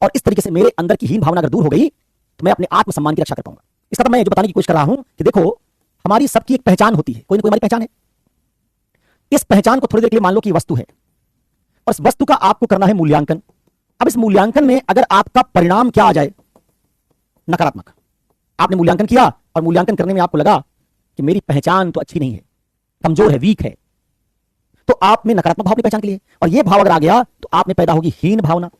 और इस तरीके से मेरे अंदर की हीन भावना अगर दूर हो गई तो मैं अपने आत्मसम्मान की रक्षा कर पाऊंगा। इसका तो मैं जो बताने की कोशिश कर रहा हूं कि देखो, हमारी सबकी एक पहचान होती है, कोई ना कोई हमारी पहचान है। इस पहचान को थोड़ी देर के लिए मान लो कि वस्तु है, और इस वस्तु का आपको करना है मूल्यांकन। अब इस मूल्यांकन में अगर आपका परिणाम क्या आ जाए? नकारात्मक। आपने मूल्यांकन किया और मूल्यांकन करने में आपको लगा कि मेरी पहचान तो अच्छी नहीं है, कमजोर है, वीक है, तो आप में नकारात्मक भाव अपनी पहचान के लिए, और यह भाव अगर आ गया तो आप में पैदा होगी हीन भावना।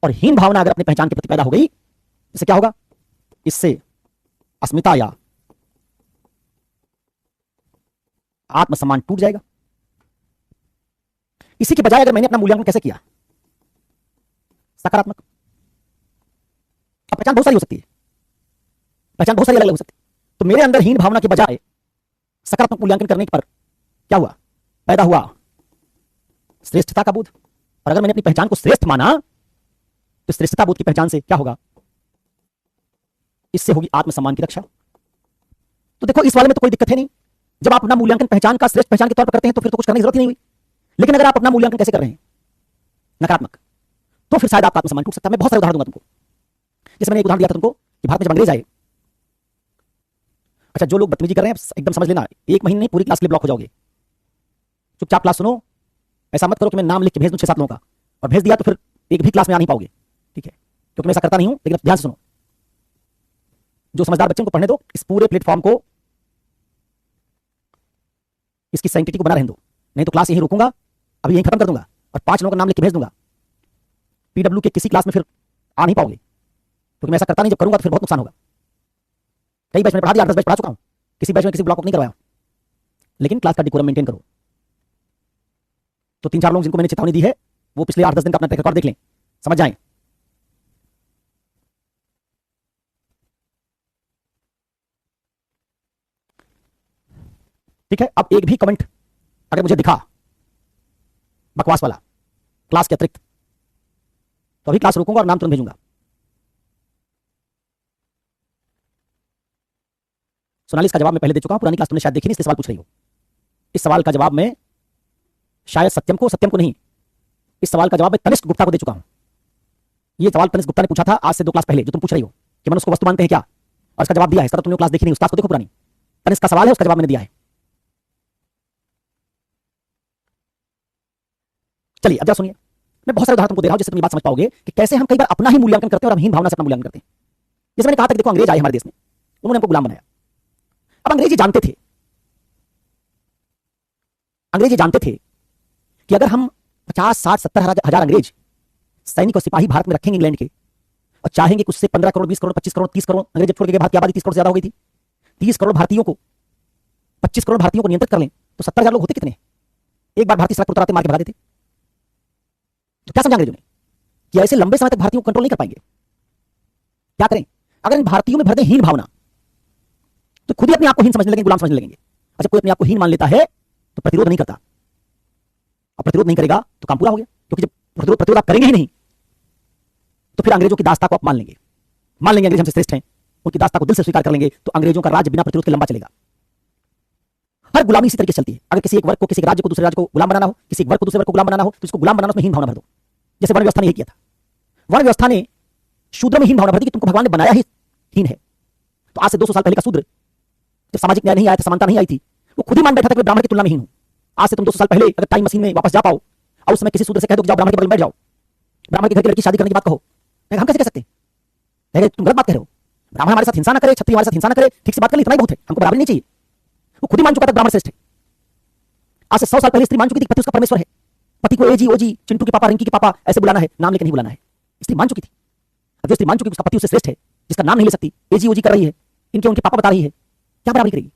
और हीन भावना अगर अपनी पहचान के प्रति पैदा हो गई, इससे क्या होगा? इससे अस्मिता या आत्मसम्मान टूट जाएगा। इसी के बजाय अगर मैंने अपना मूल्यांकन कैसे किया? सकारात्मक। अब पहचान बहुत सारी हो सकती है, पहचान बहुत सारी अलग अलग हो सकती है। तो मेरे अंदर हीन भावना के बजाय सकारात्मक मूल्यांकन करने पर क्या हुआ? पैदा हुआ श्रेष्ठता का बोध। और अगर मैंने अपनी पहचान को श्रेष्ठ माना तो श्रेष्ठता बोध की पहचान से क्या होगा? इससे होगी आत्मसम्मान की रक्षा। तो देखो, इस वाले में तो कोई दिक्कत है नहीं। जब आप अपना मूल्यांकन पहचान का श्रेष्ठ पहचान के तौर पर करते हैं तो फिर तो कुछ करने की जरूरत ही नहीं हुई। लेकिन अगर आप अपना मूल्यांकन कैसे कर रहे हैं? नकारात्मक, तो फिर शायद आपका आत्मसम्मान टूट सकता है। मैं बहुत सारे उदाहरण दूंगा तुमको। जैसे मैंने एक उदाहरण दिया था तुमको कि भारत में जब अंग्रेज आए, अच्छा जो लोग बदतमीजी कर रहे हैं एकदम समझ लेना, एक महीने नहीं पूरी क्लास के लिए ब्लॉक हो जाओगे। चुपचाप क्लास सुनो, ऐसा मत करो कि मैं नाम लिख के भेज दूं 6-7 लोगों का, और भेज दिया तो फिर एक भी क्लास में आ नहीं पाओगे, ठीक है? क्योंकि मैं ऐसा करता नहीं हूं, लेकिन ध्यान से सुनो। जो समझदार बच्चे को पढ़ने दो, इस पूरे प्लेटफॉर्म को, इसकी सैंक्टिटी को बना रहने दो, नहीं तो क्लास यहीं रोकूंगा, अभी यहीं खत्म कर दूंगा और 5 लोगों का नाम लिख के भेज दूंगा। पीडब्ल्यू के किसी क्लास में फिर आ नहीं पाओगे, क्योंकि मैं ऐसा करता नहीं, जब करूंगा तो फिर बहुत नुकसान होगा। कई बैच मैंने पढ़ा दिया, 8-10 बैच पढ़ा चुका हूं, किसी बैच में किसी ब्लॉक नहीं करवाया, लेकिन क्लास का डिकोरम मेंटेन करो। तो 3-4 लोग जिनको मैंने चेतावनी दी है, वो पिछले 8-10 दिन का अपना ट्रैक रिकॉर्ड देख लें, समझ जाएं। ठीक है, अब एक भी कमेंट अगर मुझे दिखा बकवास वाला क्लास के अतिरिक्त, तो अभी क्लास रोकूंगा और नाम तुरंत भेजूंगा। सोनाली, इसका जवाब मैं पहले दे चुका हूं, पुरानी क्लास तुमने शायद देखी नहीं, इसलिए सवाल पूछ रही हो। इस सवाल का जवाब मैं शायद सत्यम को नहीं, इस सवाल का जवाब मैं तनिष्क गुप्ता को दे चुका हूं। यह सवाल तनिष्क गुप्ता ने पूछा था आज से 2 क्लास पहले, जो तुम पूछ रही हो कि मनुष्य को वस्तु मानते हैं क्या, और इसका जवाब दिया है। इसका तो तुमने क्लास देखी नहीं, उस क्लास को देखो पुरानी। तनिष्क का सवाल है, उसका जवाब मैंने दिया है। चलिए अब जरा सुनिए, मैं बहुत सारे उदाहरण तुमको दे रहा हूं जिससे तुम ये बात समझ पाओगे कि कैसे हम कई बार अपना ही मूल्यांकन करते हैं और हम हीन भावना से अपना मूल्यांकन करते हैं। जैसे मैंने कहा था कि देखो, अंग्रेज आए हमारे देश में, उन्होंने हमको गुलाम बनाया। अब अंग्रेज ये जानते थे कि अगर हम 50, 60, 70 हजार अंग्रेज सैनिक और सिपाही भारत में रखेंगे इंग्लैंड के, और चाहेंगे कि उससे 15 करोड़, 20 करोड़, 25 करोड़, 30 करोड़ अंग्रेज जब छोड़ के भारत की आबादी 30 करोड़ से ज्यादा हो गई थी, 30 करोड़ भारतीयों को, 25 करोड़ भारतीयों को नियंत्रित कर लें, तो 70 हजार लोग होते कितने? एक बार भारतीय सड़क पर उतराते मार के भगा देते। तो क्या समझा अंग्रेजों ने कि ऐसे लंबे समय तक भारतीयों को कंट्रोल नहीं कर पाएंगे। क्या करें? अगर इन भारतीयों में भर दें हीन भावना, तो खुद ही अपने आप को हीन समझने लगेंगे, गुलाम समझने लगेंगे। अच्छा, कोई अपने आप को हीन मान लेता है तो प्रतिरोध नहीं करता, और प्रतिरोध नहीं करेगा तो काम पूरा हो गया, क्योंकि जब प्रतिरोध आप करेंगे ही नहीं तो फिर अंग्रेजों की दास्ता को आप मान लेंगे अंग्रेज हमसे श्रेष्ठ हैं, उनकी दास्ता को दिल से स्वीकार कर लेंगे, तो अंग्रेजों का राज्य बिना प्रतिरोध के लंबा चलेगा। हर गुलामी इसी तरीके से चलती है। अगर किसी एक वर्ग को, किसी राज्य को दूसरे राज्य को गुलाम बनाना हो, किसी एक वर्ग को दूसरे वर्ग को गुलाम बनाना हो, तो इसको गुलाम बनाना, उसमें हीन भावना भर दो। जैसे वर्ण व्यवस्था ने यही किया था। वर्ण व्यवस्था ने शूद्र में हीन भावना भर दी कि तुमको भगवान ने बनाया ही हीन है। तो आज से 200 साल पहले का शूद्र, जब सामाजिक न्याय नहीं आया था, समानता नहीं आई थी, वो खुद ही मान बैठा था कि ब्राह्मण की तुलना में हीन हूं। आज से तुम 200 साल पहले अगर टाइम मशीन में वापस जा पाओ और उस समय किसी शूद्र से कह दो कि जाओ ब्राह्मण के बगल में बैठ जाओ, ब्राह्मण के घर की लड़की शादी करने की बात कहो, हम कैसे कह सकते हैं? तुम गलत बात कह रहे हो। ब्राह्मण हमारे साथ हिंसा ना करे, क्षत्रिय हमारे साथ हिंसा ना करे, ठीक से बात कर ले, इतना ही बहुत है, हमको बराबरी नहीं चाहिए। वो खुद ही मान चुका था ब्राह्मण श्रेष्ठ है। आज से 100 साल पहले स्त्री मान चुकी थी पति उसका परमेश्वर है। पति को एजी, ओजी, चिंटू के पापा, रिंकी के पापा ऐसे बुलाना है, नाम लेकर नहीं बुलाना है। स्त्री मान चुकी थी। अब जो स्त्री मान चुकी उसका पति उससे श्रेष्ठ है, जिसका नाम नहीं ले सकती, एजी ओजी कर रही है, इनके उनके पापा बता रही है, क्या बराबरी करेगी?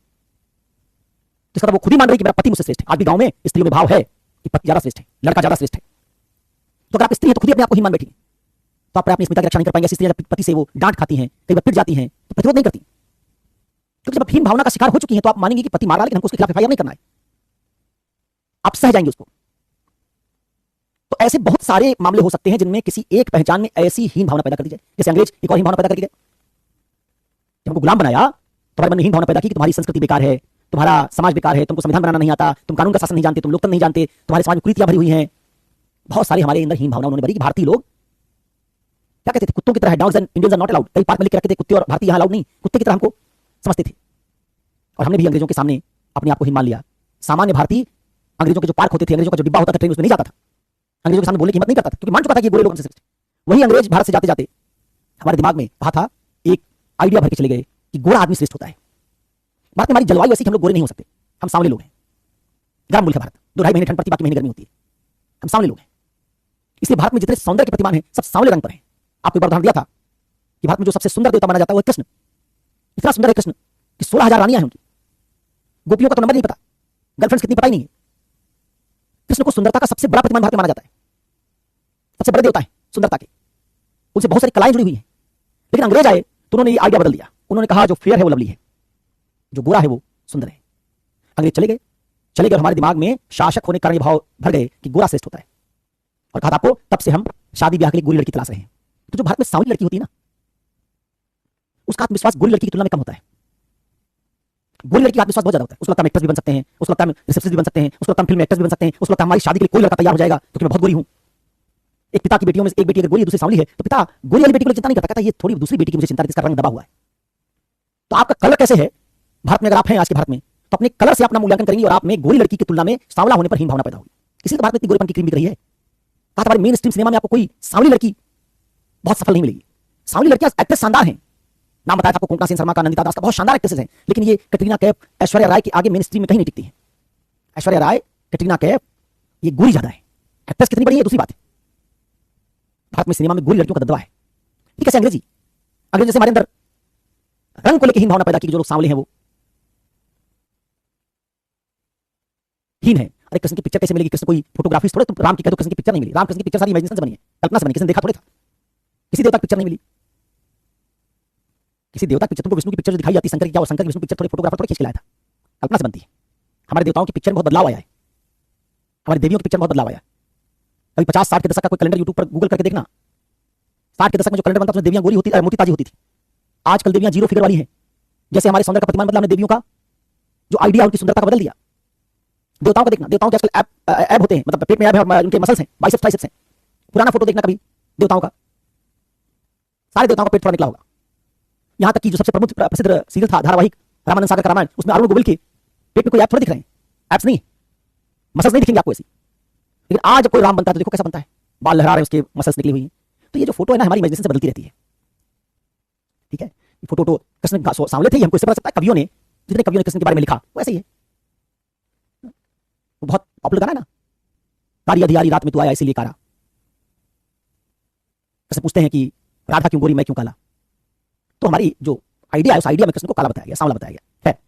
जिसका वो खुद ही मान रही कि मेरा पति मुझसे श्रेष्ठ है। आज भी गांव में स्त्रियों में भाव है कि पति ज्यादा श्रेष्ठ है, लड़का ज्यादा श्रेष्ठ है। तो अगर आप स्त्री है तो खुद ही अपने आप को हीन मान बैठी, तो आप अपनी अस्मिता की रक्षा नहीं कर पाएंगे। स्त्रियां जब पति से वो डांट खाती हैं, कई बार पिट जाती हैं, तो प्रतिरोध नहीं करती, क्योंकि जब हीन भावना का शिकार हो चुकी है तो आप मानेंगे कि पति मारा, लेकिन हमको उसके खिलाफ एफआईआर नहीं करना है, आप सह जाएंगे उसको। तो ऐसे बहुत सारे मामले हो सकते हैं जिनमें किसी एक पहचान में ऐसी हीन भावना पैदा कर दी जाए। जैसे अंग्रेज एक और हीन भावना पैदा कर दी गई, जब हमको गुलाम बनाया तो हमारे मन में हीन भावना पैदा की कि तुम्हारी संस्कृति बेकार है, तुम्हारा समाज बेकार है, तुमको संविधान बनाना नहीं आता, तुम कानून का शासन नहीं जानते, तुम लोकतंत्र नहीं जानते, तुम्हारे समाज में कुरीतियां भरी हुई हैं। बहुत सारे हमारे अंदर हीन भावना उन्होंने भरी कि भारतीय लोग क्या कहते थे, कुत्तों की तरह, dogs and Indians are not allowed. कई पार्क में लिख के रखते थे कुत्ते और भारतीय यहां अलाउड नहीं, कुत्ते की तरह हमको समझते थे। और हमने भी अंग्रेजों के सामने अपने आप को हीन मान लिया। सामान्य भारतीय अंग्रेजों के जो पार्क होते थे, अंग्रेजों का जो डिब्बा होता था ट्रेन, उसमें नहीं जाता था, अंग्रेजों के सामने बोलने की हिम्मत नहीं करता था, क्योंकि मान चुका था कि ये बुरे लोग हमसे श्रेष्ठ। वही अंग्रेज भारत से जाते जाते हमारे दिमाग में कहा था, एक आइडिया भर के चले गए कि गोरा आदमी श्रेष्ठ होता है। भारत में हमारी जलवायु ऐसी कि हम लोग गोरे नहीं हो सकते, हम सांवले लोग हैं। गर्म मुल्क है भारत, 2-2.5 महीने ठंड पड़ती, बाकी महीने गर्मी होती है, हम सांवले लोग हैं। इसलिए भारत में जितने सौंदर्य के प्रतिमान हैं सब सांवले रंग पर हैं। आपको एक बार उदाहरण दिया था कि भारत में जो सबसे सुंदर देवता माना जाता है वो कृष्ण। इतना सुंदर है कृष्ण कि 16,000 रानियां हैं उनकी, गोपियों का तो नंबर नहीं पता, गर्लफ्रेंड्स कितनी पता ही नहीं है। कृष्ण को सुंदरता का सबसे बड़ा प्रतिमान भारत में माना जाता है, सबसे बड़े देवता है सुंदरता के, उनसे बहुत सारी कलाएं जुड़ी हुई हैं। लेकिन अंग्रेज आए तो उन्होंने ये आइडिया बदल दिया, उन्होंने कहा जो फेयर है वो लवली है, जो गोरा है वो सुंदर है। अंग्रेज चले गए और हमारे दिमाग में शासक होने के कारण ये भाव भर गए कि गोरा श्रेष्ठ होता है, और कहा आपको तब से हम शादी ब्याह के लिए गोरी लड़की तलाश रहे हैं। तो जो भारत में सांवली लड़की होती है ना, उसका आत्मविश्वास गोरी लड़की की तुलना में कम होता है। गोरी लड़की का आत्मविश्वास बहुत ज्यादा होता है, उसको लगता है हम एक्टर्स भी बन सकते हैं, उसको लगता है हम रिसेप्शनिस्ट भी बन सकते हैं, उसको लगता है हम फिल्म एक्टर्स भी बन सकते हैं, उसको लगता है हमारी शादी के लिए कोई लड़का तैयार हो जाएगा क्योंकि मैं बहुत गोरी हूं। एक पिता की बेटियों में एक बेटी अगर गोरी है दूसरी सांवली है, तो पिता गोरी वाली बेटी को चिंता नहीं करता, कहता ये थोड़ी दूसरी बेटी की मुझे चिंता है, इसका रंग दबा हुआ है। तो आपका कलर कैसे है भारत में, अगर आप हैं आज के भारत में, तो अपने कलर से अपना मूल्यांकन करेंगे और आप में गोरी लड़की की तुलना में सांवला होने पर हीन भावना पैदा होगी। इसलिए तो भारत में इतनी गोरेपन की क्रीम बिक रही है। कहा हमारे मेन स्ट्रीम सिनेमा में आपको कोई सांवली लड़की बहुत सफल नहीं मिलेगी। सांवली लड़कियां एक्ट्रेस शानदार हैं, नाम बताया था आपको कोंकणा सेन शर्मा का, नंदिता दास का, बहुत शानदार एक्ट्रेसेस हैं, लेकिन ये कटरीना कैफ, ऐश्वर्या राय के आगे मेन स्ट्रीम में कहीं नहीं टिकती है। ऐश्वर्या राय, कटरीना कैफ, ये गोरी ज्यादा है। एक्ट्रेस कितनी बड़ी है दूसरी बात है, भारत में सिनेमा में गोरी लड़कियों का दबदबा है। ये कैसे अंग्रेजी जैसे हमारे अंदर रंग को लेकर हीन भावना पैदा की, जो लोग सांवले हैं वो हीन है। अरे कृष्ण की पिक्चर कैसे मिलेगी? कृष्ण कोई फोटोग्राफी थोड़े, तुम राम की कह दो कृष्ण की पिक्चर नहीं मिली। राम कृष्ण की पिक्चर सारी इमेजिनेशन से बनी है, कल्पना से बनी, किसी ने देखा थोड़े था, किसी देवता की पिक्चर नहीं मिली। किसी देवता की पिक्चर, तुमको विष्णु की पिक्चर जो दिखाई जाती है शंकर की, क्या वो शंकर की विष्णु पिक्चर थोड़ी फोटोग्राफर थोड़ी खींच के लाया था, कल्पना से बनती है। हमारे देवताओं की पिक्चर में बहुत बदलाव आया है, हमारी देवियों की पिक्चर में बहुत बदलाव आया है। कभी 50-60 के दशक का कोई कैलेंडर यूट्यूब पर गूगल करके देखना, 60 के दशक में जो कैलेंडर बनता था उसमें देवियां गोरी होती, मोटी ताजी होती थी। आजकल देवियां जीरो फिगर वाली हैं। जैसे हमारे सौंदर्य का प्रतिमान बदला, हमने देवियों का जो आइडिया उनकी सुंदरता का बदल दिया। देवताओं का देखना, देवताओं के आजकल ऐब होते हैं, मतलब पेट में ऐब है और उनके मसल्स हैं, बाइसेप्स ट्राइसेप्स हैं। पुराना फोटो देखना कभी देवताओं का, सारे देवताओं का पेट थोड़ा निकला होगा। यहां तक कि जो सबसे प्रसिद्ध सीरियल था धारावाहिक रामानंद सागर का रामायण, उसमें अरुण गोविल के पेट में कोई ऐप थोड़े दिख रहे हैं, ऐप्स नहीं, मसल्स नहीं दिखेंगे आपको ऐसी। लेकिन आज जब कोई राम बनता है तो देखो कैसा बनता है, बाल लहरा रहे हैं, उसके मसल्स निकली हुई हैं। तो ये जो फोटो है ना, हमारी इमेजिनेशन से बदलती रहती है। ठीक है, फोटो तो कृष्ण सांवले थे, हमको इससे पता चलता है। कवियों ने, जितने कवियों ने कृष्ण के बारे में लिखा वो ऐसे ही है। वो बहुत पॉपुलर गाना है ना, कारी अधियारी रात में तू आया इसीलिए कारा। कृष्ण पूछते हैं कि राधा क्यों गोरी मैं क्यों काला। तो हमारी जो आइडिया है, उस आइडिया में कृष्ण को काला बताया गया, सांवला बताया गया है।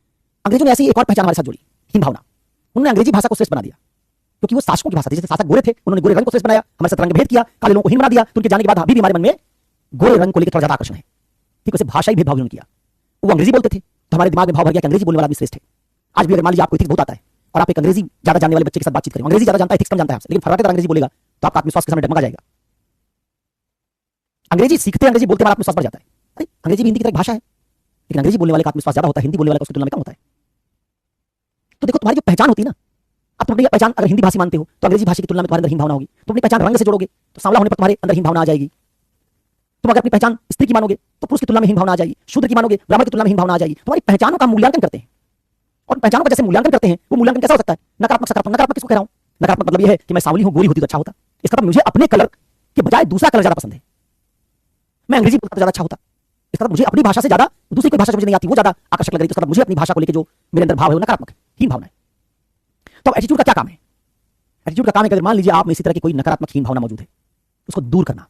अंग्रेजों ने ऐसी एक और पहचान हमारे साथ जोड़ी, हीन भावना। उन्होंने अंग्रेजी भाषा को श्रेष्ठ बना दिया, क्योंकि वो शासकों की भाषा थी। जैसे शासक गोरे थे, उन्होंने गोरे रंग को श्रेष्ठ बनाया, हमारे साथ रंग भेद किया, काले लोगों को हीन बना दिया। तो उनके जाने के बाद अभी भी हमारे मन में गोरे रंग को लेकर थोड़ा ज्यादा आकर्षण है। ठीक, वैसे भाषाई भेदभाव उन्होंने किया। वो अंग्रेजी बोलते थे तो हमारे दिमाग में भाव भर गया कि अंग्रेजी बोलने वाला आदमी श्रेष्ठ है। आज भी अगर मान लीजिए आपको एथिक्स बहुत आता है और आप एक अंग्रेजी ज्यादा जानने वाले बच्चे के साथ बातचीत करें, अंग्रेजी ज्यादा जानता है, एथिक्स कम जानता है आपसे, लेकिन फर्राटे अंग्रेजी बोलेगा तो आपका आत्मविश्वास के सामने डगमगा जाएगा। अंग्रेजी सीखते अंग्रेजी बोलते हमारा आत्मविश्वास बढ़ जाता है। अरे अंग्रेजी भी हिंदी की तरह भाषा है, लेकिन अंग्रेजी बोलने वाले का आत्मविश्वास ज्यादा होता है, हिंदी बोलने वाले का उसकी तुलना में कम होता है। तो देखो तुम्हारी जो पहचान होती है ना, अब तुम अपनी पहचान अगर हिंदी भाषी मानते हो तो अंग्रेजी भाषा की तुलना में तुम्हारे अंदर हीन भावना होगी। तुम अपनी पहचान रंग से जोड़ोगे तो सांवला होने पर तुम्हारे अंदर हीन भावना आ जाएगी। तुम अगर अपनी पहचान स्त्री की मानोगे तो पुरुष की तुलना में हीन भावना आ जाएगी। शूद्र की मानोगे, ब्राह्मण की तुलना में हीन भावना आ जाएगी। तुम्हारी पहचानों का मूल्यांकन करते हैं, और पहचानों का जैसे मूल्यांकन करते हैं, वो मूल्यांकन कैसा हो सकता है? नकारात्मक, सकारात्मक। नकारात्मक किसको कह रहा हूं? नकारात्मक मतलब ये है कि मैं सांवली हूं, गोरी होती तो अच्छा होता। इसका मतलब मुझे अपने कलर के बजाय दूसरा कलर ज्यादा पसंद है। मैं अंग्रेजी बोलता तो ज्यादा अच्छा होता। इसका मतलब मुझे अपनी भाषा से ज्यादा दूसरी कोई भाषा मुझे नहीं आती, वो ज्यादा आकर्षक लग रही है। तो इसका मतलब मुझे अपनी भाषा को लेकर जो मेरे अंदर भाव है वो नकारात्मक है, हीन भावना है। तो एटीट्यूड का क्या काम है? एटीट्यूड का काम है, अगर मान लीजिए आप में इसी तरह की कोई नकारात्मक हीन भावना मौजूद है, उसको दूर करना,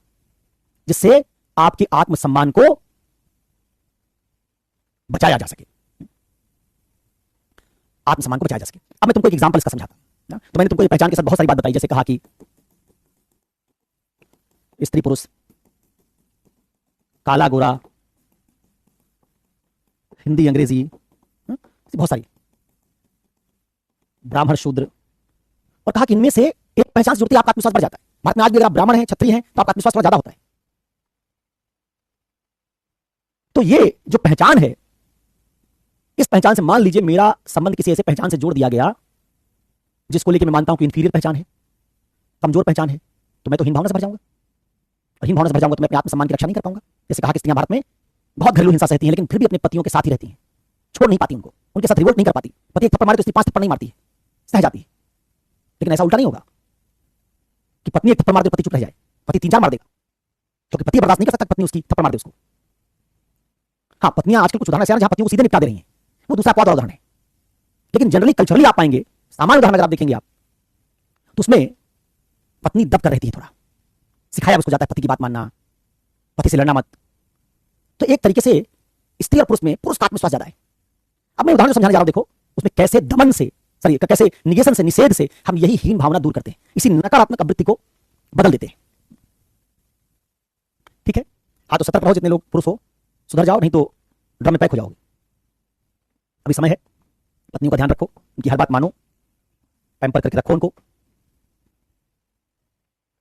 जिससे आपके आत्मसम्मान को बचाया जा सके, आत्मसम्मान को बचाया जा सके। अब मैं तुमको एक एग्जांपल इसका समझाता हूं। तो मैंने तुमको ये पहचान के साथ बहुत सारी बात बताई, जैसे कहा कि स्त्री पुरुष, काला गोरा, हिंदी अंग्रेजी, बहुत सारी, ब्राह्मण शूद्र, और कहा कि इनमें से एक पहचान से जुड़ती है आपका आत्मविश्वास बढ़ जाता है। भारत में आज भी अगर आप ब्राह्मण हैं, क्षत्रिय हैं, तो आपका आत्मविश्वास थोड़ा ज्यादा होता है। तो ये जो पहचान है, इस पहचान से मान लीजिए मेरा संबंध किसी ऐसे पहचान से जोड़ दिया गया जिसको लेकर मैं मानता हूं कि इंफीरियर पहचान है, कमजोर पहचान है, तो मैं तो हीन भावना से भर जाऊंगा। और हीन भावना से भर जाऊंगा तो मैं अपने आत्मसम्मान की रक्षा नहीं कर पाऊंगा। जैसे कहा कि स्त्रियां भारत में बहुत घरेलू हिंसा सहती हैं, लेकिन फिर भी अपने पतियों के साथ ही रहती हैं, छोड़ नहीं पाती उनको, उनके साथ रिवोल्ट नहीं कर पाती। पति एक थप्पड़ मारे तो स्त्री 5 थप्पड़ नहीं मारती है, सह जाती है। लेकिन ऐसा उल्टा नहीं होगा कि पत्नी एक थप्पड़ मार दे, पति चुप रह जाए, पति 3-4 मार देगा, क्योंकि पति बर्दाश्त नहीं कर सकता पत्नी उसकी थप्पड़ मार दे उसको। हाँ, पत्नियां आजकल कुछ उदाहरण ऐसे हैं जहां पतियों को सीधे निपटा दे रही हैं, वो दूसरा अपवाद उदाहरण है। लेकिन जनरली कल्चरली आप पाएंगे, सामान्य उदाहरण अगर आप देखेंगे आप, तो उसमें पत्नी दब कर रहती है, थोड़ा सिखाया उसको जाता है पति की बात मानना, पति से लड़ना मत। तो एक तरीके से स्त्री और पुरुष में पुरुष का आत्मविश्वास ज्यादा है। अब मैं उदाहरण समझाने जा रहा हूं, देखो उसमें कैसे दमन से, सॉरी कैसे निगेशन से, निषेध से हम यही हीन भावना दूर करते हैं, इसी नकारात्मक आवृत्ति को बदल देते हैं। ठीक है, हाँ तो सतर्क रहो जितने लोग पुरुष हो, सुधर जाओ, नहीं तो ड्रम में पैक हो जाओगे। अभी समय है, पत्नियों का ध्यान रखो, उनकी हर बात मानो, पैम्पर करके रखो उनको,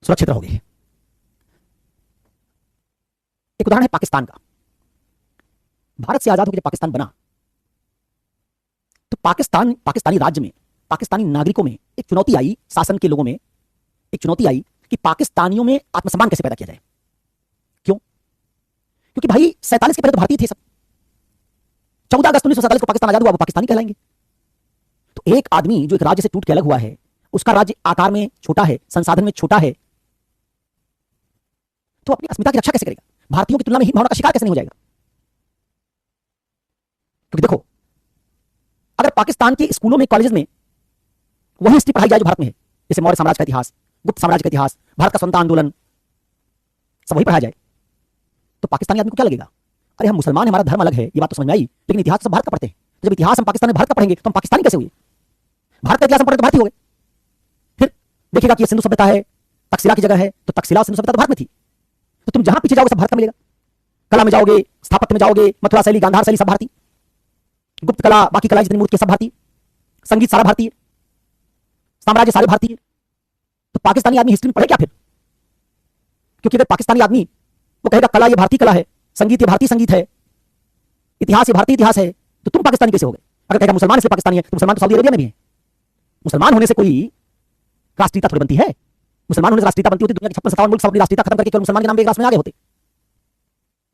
सुरक्षित रहोगे। एक उदाहरण है पाकिस्तान का। भारत से आजाद होकर जब पाकिस्तान बना तो पाकिस्तानी राज्य में, पाकिस्तानी नागरिकों में एक चुनौती आई, शासन के लोगों में एक चुनौती आई कि पाकिस्तानियों में आत्मसम्मान कैसे पैदा किया जाए। क्यों? क्योंकि भाई 47 के पहले तो भारतीय थे सब, 14 अगस्त 1947 को पाकिस्तान आजाद हुआ, वो पाकिस्तानी कहलाएंगे। तो एक आदमी जो एक राज्य से टूट के अलग हुआ है, उसका राज्य आकार में छोटा है, संसाधन में छोटा है, तो अपनी अस्मिता की रक्षा कैसे करेगा? भारतीयों की तुलना में हीन भावना का शिकार कैसे नहीं हो जाएगा? क्योंकि देखो, अगर पाकिस्तान के स्कूलों में, कॉलेजेस में वही हिस्ट्री पढ़ाई जाए जो भारत में है, जैसे मौर्य साम्राज्य का इतिहास, गुप्त साम्राज्य का इतिहास, भारत का स्वतंत्रता आंदोलन, सब वही पढ़ाया जाए, तो पाकिस्तानी आदमी को क्या लगेगा? अरे हम मुसलमान हैं, हमारा धर्म अलग है, ये बात तो समझ में आई, लेकिन इतिहास सब भारत का पढ़ते हैं। जब इतिहास हम पाकिस्तान में भारत का पढ़ेंगे तो हम पाकिस्तानी कैसे हुए? भारत का इतिहास हम पढ़े तो भारतीय हो गए। फिर देखिएगा कि सिंधु सभ्यता है, तक्षशिला की जगह है, तो तक्षशिला और सिंधु सभ्यता तो भारत में थी, तो तुम जहां पीछे जाओगे सब भारत का मिलेगा। कला में जाओगे, स्थापत्य में जाओगे, मथुरा शैली, गांधार शैली सब भारतीय, गुप्त कला, बाकी कला जितनी मूर्ति सब भारतीय, संगीत सारा भारतीय, साम्राज्य सारे भारतीय। तो पाकिस्तानी आदमी हिस्ट्री में पढ़े क्या फिर? क्योंकि अगर पाकिस्तानी आदमी वो कहेगा कला ये भारतीय कला है, संगीत ये भारतीय संगीत है, इतिहास ये भारतीय इतिहास है, तो तुम पाकिस्तानी कैसे हो गए? अगर कहेगा मुसलमान इसलिए पाकिस्तानी है, तो मुसलमान तो सऊदी अरेबिया में भी है। मुसलमान होने से कोई राष्ट्रीयता थोड़ी बनती है? मुसलमान होने से राष्ट्रीयता बनती होती, दुनिया के 56-57 मुल्क सब अपनी राष्ट्रीयता खत्म करके केवल मुसलमान के नाम पे एक राष्ट्र में आगे होते।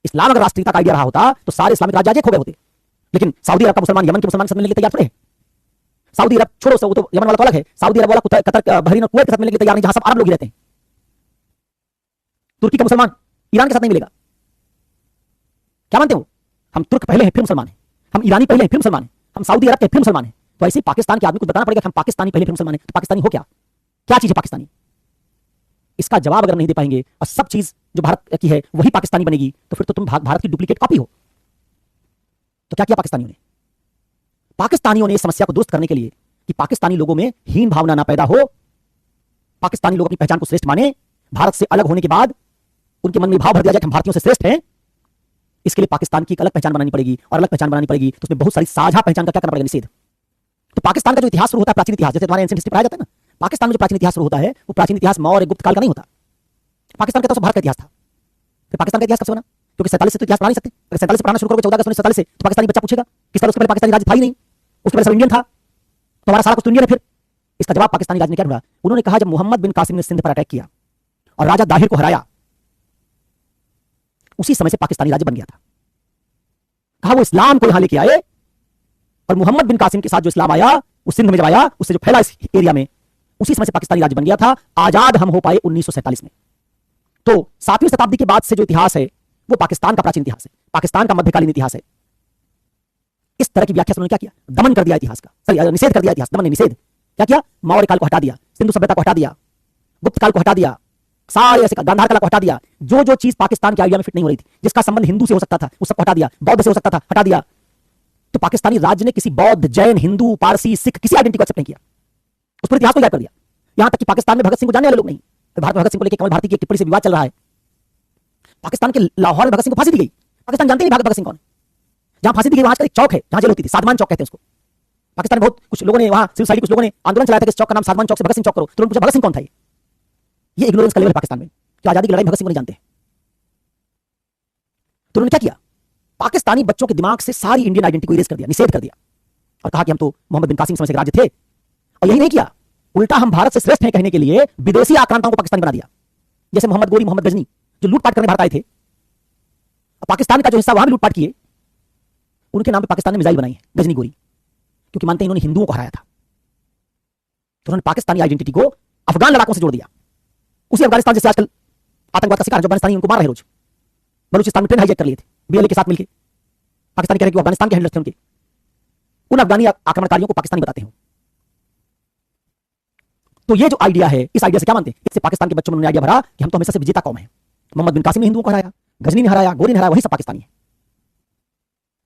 इस्लाम अगर राष्ट्रीयता का आइडिया रहा होता तो सारे इस्लामिक राज्य खो गए होते। लेकिन सऊदी अरब का मुसलमान यमन के मुसलमान सब मिलने के तैयार थोड़े हैं। सऊदी अरब छोड़ो, वो तो यमन वाला तो अलग है, सऊदी अरब वाला कतर, बहरीन और कुवैत के साथ मिलने के तैयार नहीं, जहां सब अरब लोग ही रहते हैं। तुर्की का मुसलमान ईरान के साथ नहीं मिलेगा। क्या मानते हो? हम तुर्क पहले हैं फिर मुसलमान हैं, हम ईरानी पहले हैं फिर मुसलमान हैं, हम सऊदी अरब के फिर मुसलमान हैं। तो ऐसे पाकिस्तान के आदमी को बताना पड़ेगा कि हम पाकिस्तानी पहले फिर मुसलमान हैं। तो पाकिस्तानी हो क्या? क्या चीज है पाकिस्तानी? इसका जवाब अगर नहीं दे पाएंगे और सब चीज जो भारत की है वही पाकिस्तानी बनेगी, तो फिर तो तुम भारत की डुप्लीकेट कॉपी हो। तो क्या किया पाकिस्तानियों ने? पाकिस्तानियों ने इस समस्या को दुरुस्त करने के लिए कि पाकिस्तानी लोगों में हीन भावना ना पैदा हो, पाकिस्तानी लोग अपनी पहचान को श्रेष्ठ माने, भारत से अलग होने के बाद उनके मन में भाव भर दिया जाए कि हम भारतीयों से श्रेष्ठ हैं, इसके लिए पाकिस्तान की एक अलग पहचान बनानी पड़ेगी। और अलग पहचान बनानी पड़ेगी तो उसमें बहुत सारी साझा पहचान का क्या करना पड़ेगा? निषेध। तो पाकिस्तान का जो इतिहास शुरू होता है, प्राचीन इतिहास, जैसे तुम्हारे एंशिएंट हिस्ट्री पढ़ाया जाता है ना, पाकिस्तान में जो प्राचीन इतिहास शुरू होता है वो प्राचीन इतिहास मौर्य गुप्त काल का नहीं होता। पाकिस्तान का तो भारत का इतिहास था। फिर पाकिस्तान का इतिहास कब से बना? क्योंकि 47 से तो इतिहास पढ़ा नहीं सकते। अगर 47 से पढ़ाना शुरू करोगे 14 अगस्त 1947 से, तो पाकिस्तानी बच्चा पूछेगा किस तरह उसके पहले पाकिस्तानी राज्य था ही नहीं, उसके पहले सब इंडियन था, तो हमारा सारा कुछ तो इंडियन है। फिर इसका जवाब पाकिस्तानी राज्य ने क्या ढूंढा? उन्होंने कहा जब मोहम्मद बिन कासिम ने सिंध पर अटैक किया और राजा दाहिर को हराया, उसी समय से पाकिस्तानी राज्य बन गया था। कहा वो इस्लाम को यहां लेके आए और मोहम्मद बिन कासिम के साथ जो इस्लाम आया वो सिंध में जब आया, उससे जो फैला इस एरिया में, उसी समय से पाकिस्तानी राज्य बन गया था। आजाद हम हो पाए 1947 में। तो 7वीं शताब्दी के बाद से जो इतिहास है वो पाकिस्तान का प्राचीन इतिहास है, पाकिस्तान का मध्यकालीन इतिहास है। इस तरह की व्याख्या से उन्होंने क्या किया? दमन कर दिया इतिहास का, सॉरी निषेध कर दिया इतिहास, दमन नहीं निषेध। क्या किया? मौर्य काल को हटा दिया, सिंधु सभ्यता को हटा दिया, गुप्त काल को हटा दिया, सारे ऐसे गांधार कला को हटा दिया। जो जो चीज पाकिस्तान के आइडिया में फिट नहीं हो रही थी, जिसका संबंध हिंदू से हो सकता था, वो सब हटा दिया, बौद्ध से हो सकता था, हटा दिया। तो पाकिस्तानी राज्य ने किसी बौद्ध, जैन, हिंदू, पारसी, सिख किसी आइडेंटिटी को एक्सेप्ट नहीं किया, उस पर इतिहास को याद कर दिया। यहां तक कि पाकिस्तान में भगत सिंह को जानने वाले लोग नहीं। भारत में भगत सिंह को लेकर कमल भारती की टिप्पणी से विवाद चल रहा है। पाकिस्तान के लाहौर में भगत सिंह को फांसी दी गई। पाकिस्तान जानते नहीं भगत सिंह कौन? जहां फांसी दी गई वहां का एक चौक है जहां जेल होती थी, सादमान चौक कहते हैं उसको। पाकिस्तान में बहुत कुछ लोगों ने, वहां सिविल सोसाइटी कुछ लोगों ने आंदोलन चलाया था कि इस चौक का नाम सादमान चौक से भगत सिंह चौक करो। तो उन्होंने पूछा भगत सिंह कौन था? ये इग्नोरेंस का लेवल है पाकिस्तान में, कि आजादी की लड़ाई भगत सिंह को नहीं जानते। तो उन्होंने क्या किया? पाकिस्तानी बच्चों के दिमाग से सारी इंडियन आइडेंटिटी को इरेज कर दिया, निषेध कर दिया, और कहा कि हम तो मोहम्मद बिन कासिम समय से राज्य थे। और यही नहीं किया, उल्टा हम भारत से श्रेष्ठ हैं कहने के लिए विदेशी आक्रांताओं को पाकिस्तान बना दिया। जैसे मोहम्मद गोरी, मोहम्मद गजनी, जो लूटपाट करने भारत आए थे, पाकिस्तान का जो हिस्सा वहां भी लूटपाट किए, उनके नाम पे पाकिस्तान ने मिसाइल बनाई है, गजनी गोरी, क्योंकि मानते हैं इन्होंने हिंदुओं को हराया था। तो उन्होंने पाकिस्तानी आइडेंटिटी को अफगान लड़ाकों से जोड़ दिया। उसी अफगानिस्तान जैसे आजकल आतंकवाद का शिकार जो अफगानिस्तानी उनको मार रहे रोज, बलूचिस्तान में ट्रेन हाईजैक कर लिए थे बीएलए के साथ मिलकर। पाकिस्तान कह रहे कि अफगानिस्तान के हैंडलर्स थे उनके। उन अफगानी आक्रमणकारियों को पाकिस्तानी बताते हैं। तो ये जो आइडिया है, इस आइडिया से क्या मानते हैं? इससे पाकिस्तान के बच्चों में आइडिया भरा कि हम तो हमेशा से विजेता कौम है। मोहम्मद बिन कासिम ने हिंदुओं को हराया, गजनी ने हराया, गोरी ने हराया, वही सब पाकिस्तानी है।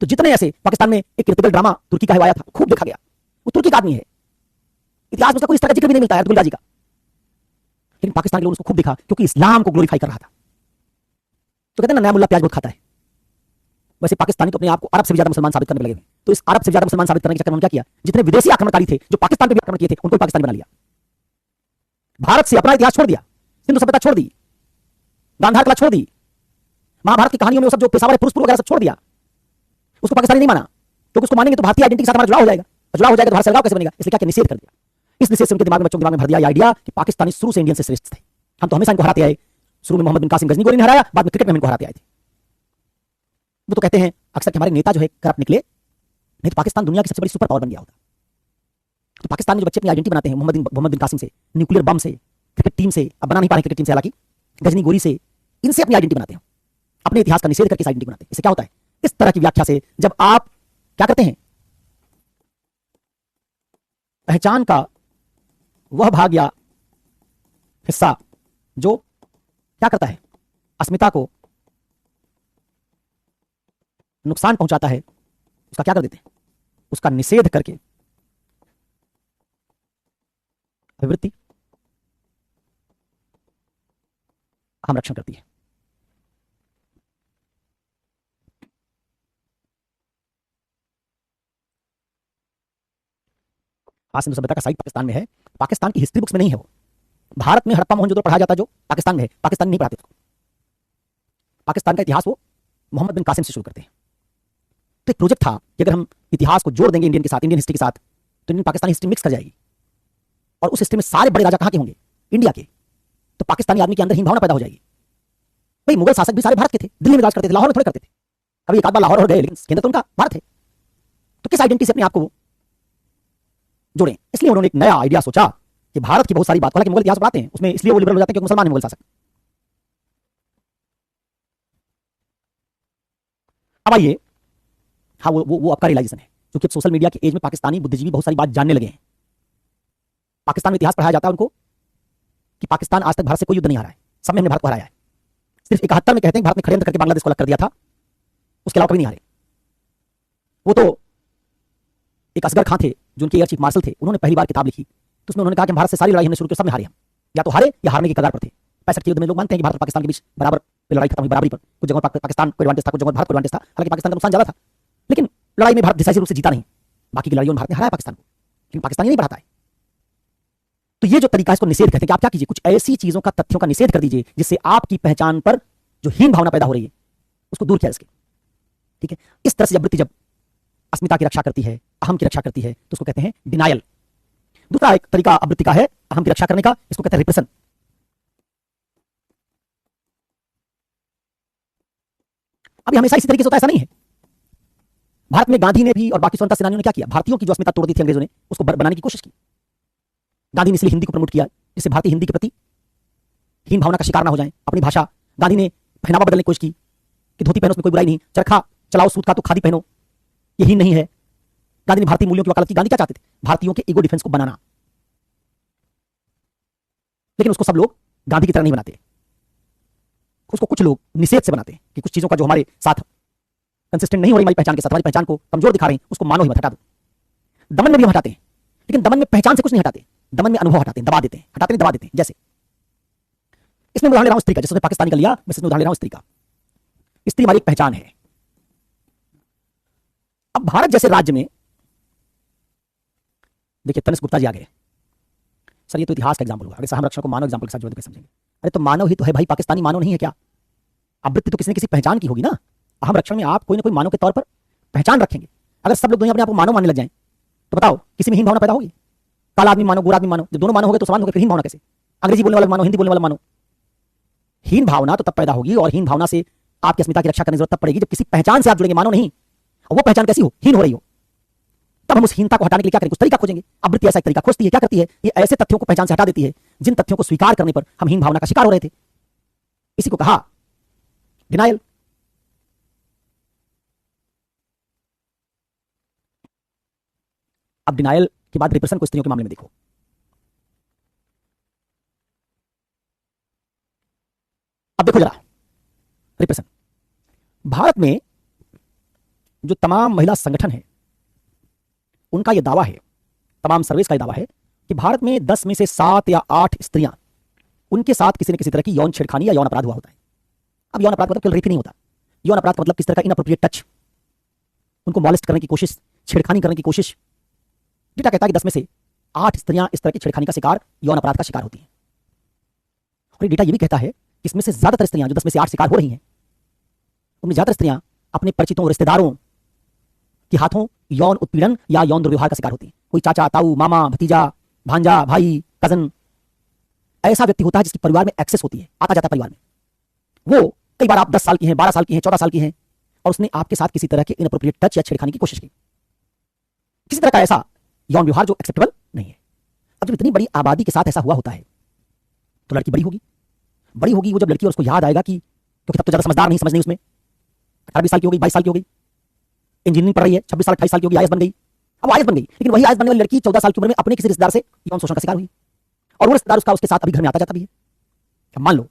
तो जितने ऐसे पाकिस्तान में एक क्रिटिकल ड्रामा तुर्की का आया था, खूब देखा गया, वो तुर्की का आदमी है। इतिहास में उसका कोई इस तरह का जिक्र भी नहीं मिलता है अब्दुल गाजी का, लेकिन पाकिस्तान के लोगों ने उसको खूब देखा क्योंकि इस्लाम को ग्लोरीफाई कर रहा था। तो कहते हैं ना, नया मुल्ला प्याज बहुत खाता है, वैसे पाकिस्तानी तो अपने आप को अरब से भी ज्यादा मुसलमान साबित करने लगे हैं। तो इस अरब से ज्यादा मुसलमान साबित करने के चक्कर में क्या किया? जितने विदेशी आक्रमणकारी थे जो पाकिस्तान पे भी आक्रमण किए थे, उनको पाकिस्तानी बना लिया। भारत से अपना इतिहास छोड़ दिया, सिंधु सभ्यता छोड़ दी, गांधार कला छोड़ दी, महाभारत की कहानियों में वो सब जो पेशावर पुरुष वगैरह सब छोड़ दिया। उसको पाकिस्तानी नहीं माना, क्योंकि उसको मानेंगे तो भारतीय आइडेंटिटी के साथ हमारा जुड़ाव हो जाएगा, जुड़ाव हो जाएगा तो भारत सरकार कैसे बनेगा? इसलिए क्या निषेध कर दिया। इस निषेध से उनके दिमाग में, बच्चों के दिमाग में भर दिया ये आइडिया कि पाकिस्तानी शुरू से इंडियन से श्रेष्ठ थे, हम तो हमेशा इनको हराते आए। शुरू में मोहम्मद बिन कासिम गजनी गोरी ने हराया, बाद में क्रिकेट में इनको हराते आए थे। वो तो कहते हैं अक्सर कि हमारे नेता जो है करप्ट निकले, नहीं तो पाकिस्तान दुनिया की सबसे बड़ी सुपर पावर बन गया होता। तो पाकिस्तान में जो बच्चे अपनी आइडेंटिटी बनाते हैं मोहम्मद बिन कासिम से, न्यूक्लियर बम से, क्रिकेट टीम से, अब बना नहीं पा रहे क्रिकेट टीम से, हालांकि गजनी गोरी से, इनसे अपनी आइडेंटिटी बनाते हैं, अपने इतिहास का निषेध करके आइडेंटिटी बनाते हैं। इससे क्या होता है? इस तरह की व्याख्या से जब आप क्या करते हैं? पहचान का वह भाग या हिस्सा जो क्या करता है, अस्मिता को नुकसान पहुंचाता है, उसका क्या कर देते हैं? उसका निषेध करके अभिवृत्ति हम रक्षण करती है। आज सिंधु सभ्यता का साइट पाकिस्तान में है, पाकिस्तान की हिस्ट्री बुक्स में नहीं है वो। भारत में हड़प्पा मोहनजोदड़ो पढ़ाया जाता है जो पाकिस्तान में है, पाकिस्तान नहीं पढ़ाते। पाकिस्तान का इतिहास वो मोहम्मद बिन कासिम से शुरू करते हैं। तो एक प्रोजेक्ट था कि अगर हम इतिहास को जोड़ देंगे इंडियन के साथ, इंडियन हिस्ट्री के साथ, तो इंडियन पाकिस्तानी हिस्ट्री मिक्स कर जाएगी और उस हिस्ट्री में सारे बड़े राजा कहां के होंगे? इंडिया के। तो पाकिस्तानी आदमी के अंदर हीन भावना पैदा हो जाएगी। भाई मुगल शासक भी सारे भारत के थे, दिल्ली में राज करते थे, लाहौर में थोड़े करते थे। अभी एक आध बार लाहौर हो गए, लेकिन केंद्र तो उनका भारत है। तो किस आइडेंटिटी से अपने आप को जोड़ें? इसलिए उन्होंने एक नया आइडिया सोचा कि भारत की बहुत सारी बात, हालांकि मुगल इतिहास पढ़ाते हैं उसमें, इसलिए वो लिबरल हो जाते हैं क्योंकि मुसलमान है मुगल शासक। अब आइए, हाँ वो आपका रियलाइजेशन है, क्योंकि अब सोशल मीडिया के एज में पाकिस्तानी बुद्धिजीवी बहुत सारी बात जानने लगे हैं। पाकिस्तान में इतिहास पढ़ाया जाता है उनको कि पाकिस्तान आज तक भारत से कोई युद्ध नहीं हारा है, सब में हमने भारत को हराया है। सिर्फ 71 में कहते हैं भारत ने षड्यंत्र करके बांग्लादेश को अलग कर दिया था, उसके अलावा कभी नहीं हारे। वो तो एक असगर खां थे जो उनके एयर चीफ मार्शल थे, उन्होंने पहली बार किताब लिखी तो उसमें उन्होंने कहा कि भारत से सारी लड़ाई हमने शुरू की, सब में हारे हम, या तो हारे या हारने की कगार पर थे। 65 के युद्ध में लोग मानते हैं कि भारत और पाकिस्तान के बीच बराबर पे लड़ाई खत्म हुई, बराबरी पर। कुछ जगहों पर पाकिस्तान को एडवांटेज था, कुछ जगहों पर भारत को एडवांटेज था। हालांकि पाकिस्तान का नुकसान ज्यादा था, लेकिन लड़ाई में भारत डिसाइसिव रूप से जीता नहीं। बाकी की लड़ाइयों में भारत ने हराया पाकिस्तान को, लेकिन पाकिस्तानी नहीं बढ़ाता है। तो ये जो तरीका है इसको निषेध कहते हैं कि आप क्या कीजिए, कुछ ऐसी चीजों का, तथ्यों का निषेध कर दीजिए जिससे आपकी पहचान पर जो हीन भावना पैदा हो रही है उसको दूर किया इसके। ठीक है, इस तरह से जब वृत्ति जब अस्मिता की रक्षा करती है, अहम की रक्षा करती है, तो उसको कहते हैं डिनायल। दूसरा एक तरीका आवृत्ति का है अहम की रक्षा करने का, इसको कहते हैं रिप्रेशन। अभी हमेशा इसी तरीके से होता ऐसा नहीं है। भारत में गांधी ने भी और बाकी स्वतंत्रता सेनानियों ने क्या किया, भारतीयों की जो अस्मिता तोड़ दी थी अंग्रेजों ने, उसको बनाने की कोशिश की। गांधी ने इसलिए हिंदी को प्रमोट किया जिससे भारतीय हिंदी के प्रति हीन भावना का शिकार ना हो जाए। अपनी भाषा, गांधी ने पहनावा बदलने की कोशिश की कि धोती पहनो उसमें कोई बुराई नहीं, चरखा चलाओ सूत का तो खादी पहनो, ये हीन नहीं है। गांधी ने भारतीय मूल्यों की वकालत की। गांधी क्या चाहते थे? भारतीयों के ईगो डिफेंस को बनाना। लेकिन उसको सब लोग गांधी की तरह नहीं बनाते, उसको कुछ लोग निषेध से बनाते हैं कि कुछ चीजों का जो हमारे साथ कंसिस्टेंट नहीं हो रही, हमारी पहचान के साथ, हमारी पहचान को कमजोर दिखा रहे हैं, उसको मानो ही मत, हटा दो। दमन में भी हम हटाते हैं, लेकिन दमन में पहचान से कुछ नहीं हटाते, दमन में अनुभव हटाते हैं, दबा देते हैं, हटाते नहीं दबा देते हैं। जैसे इसमें उदाहरण ले रहा हूं स्त्री का, जैसे पाकिस्तानी का लिया, मैं इसमें उदाहरण ले रहा हूं स्त्री का। स्त्री हमारी एक पहचान है। अब भारत जैसे राज्य में देखिए, तनिष्क गुप्ता जी आ गए, सर ये तो इतिहास का एग्जाम्पल हुआ, अगर साहब रक्षण को मानव एग्जाम्पल के साथ जोड़ के समझेंगे। अरे तो मानव ही तो है भाई, पाकिस्तानी मानव नहीं है क्या? आवृत्ति तो किसी न किसी पहचान की होगी ना। अहम रक्षण में आप कोई ना कोई मानव के तौर पर पहचान रखेंगे। अगर सब लोग दुनिया अपने आप को मानव मानने लग जाएं तो बताओ किसी में हीन भावना पैदा होगी? काला आदमी मानो, गोरा आदमी मानो, जब दोनों मानो हो गए तो समान हो गए, फिर हीन भावना कैसे? अंग्रेजी बोलने वाला मानो, हिंदी बोलने वाला मानो। हीन भावना तो तब पैदा होगी, और हीन भावना से आपकी अस्मिता की रक्षा करने की जरूरत तब पड़ेगी जब किसी पहचान से आप जुड़ेंगे, मानो नहीं। और वो पहचान कैसी हो? हीन हो रही हो। तब हम उस हीनता को हटाने के लिए क्या करेंगे? कुछ तरीका खोजेंगे। आवृत्ति ऐसा एक तरीका खोजती है, क्या करती है? ये ऐसे तथ्यों को पहचान से हटा देती है जिन तथ्यों को स्वीकार करने पर हम हीन भावना का शिकार हो रहे थे। इसी को कहा डिनायल। अब डिनायल के बाद रिप्रेशन को स्त्रियों के मामले में देखो। अब देखो जरा रिप्रेशन। भारत में जो तमाम महिला संगठन है उनका यह दावा है, तमाम सर्विस का यह दावा है कि भारत में 10 में से 7 या 8 स्त्रियां, उनके साथ किसी न किसी तरह की यौन छेड़खानी या यौन अपराध हुआ होता है। अब यौन अपराध मतलब केवल रेप ही नहीं होता, यौन अपराध का मतलब किस तरह का इनअप्रोप्रिएट टच, उनको मॉलेस्ट करने की कोशिश, छेड़खानी करने की कोशिश। डेटा कहता है कि 10 में से 8 स्त्रियां इस तरह की छेड़खानी का शिकार, यौन अपराध का शिकार होती हैं। और डेटा यह भी कहता है कि इसमें से ज्यादातर स्त्रियां जो 10 में से 8 शिकार हो रही हैं, उनमें ज्यादातर स्त्रियां अपने परिचितों, रिश्तेदारों के हाथों यौन उत्पीड़न या यौन दुर्व्यवहार का शिकार होती है। कोई चाचा, ताऊ, मामा, भतीजा, भांजा, भाई, कजन, ऐसा व्यक्ति होता है जिसके परिवार में एक्सेस होती है, आता जाता परिवार में। वो कई बार आप 10 साल की हैं, 12 साल की हैं, 14 साल की हैं, और उसने आपके साथ किसी तरह के इनअप्रोप्रिएट टच या छेड़खानी की कोशिश की, किसी तरह का ऐसा यौन व्यवहार जो एक्सेप्टेबल नहीं है। अब जब इतनी बड़ी आबादी के साथ ऐसा हुआ होता है तो लड़की बड़ी होगी, बड़ी होगी वो जब लड़की, और उसको याद आएगा कि, क्योंकि तब तो ज्यादा समझदार नहीं, समझ नहीं उसमें, 18-20 साल की हो गई, 22 साल की हो गई, इंजीनियरिंग पढ़ रही है, 26 साल 28 साल की होगी, आईएएस बन गई। अब आईएएस बन गई, लेकिन वही आईएएस बनने वाली लड़की 14 साल की उम्र में अपने किसी रिश्तेदार से यौन शोषण का शिकार हुई, और वो रिश्तेदार उसके साथ अभी घर में आता जाता भी है। अब मान लो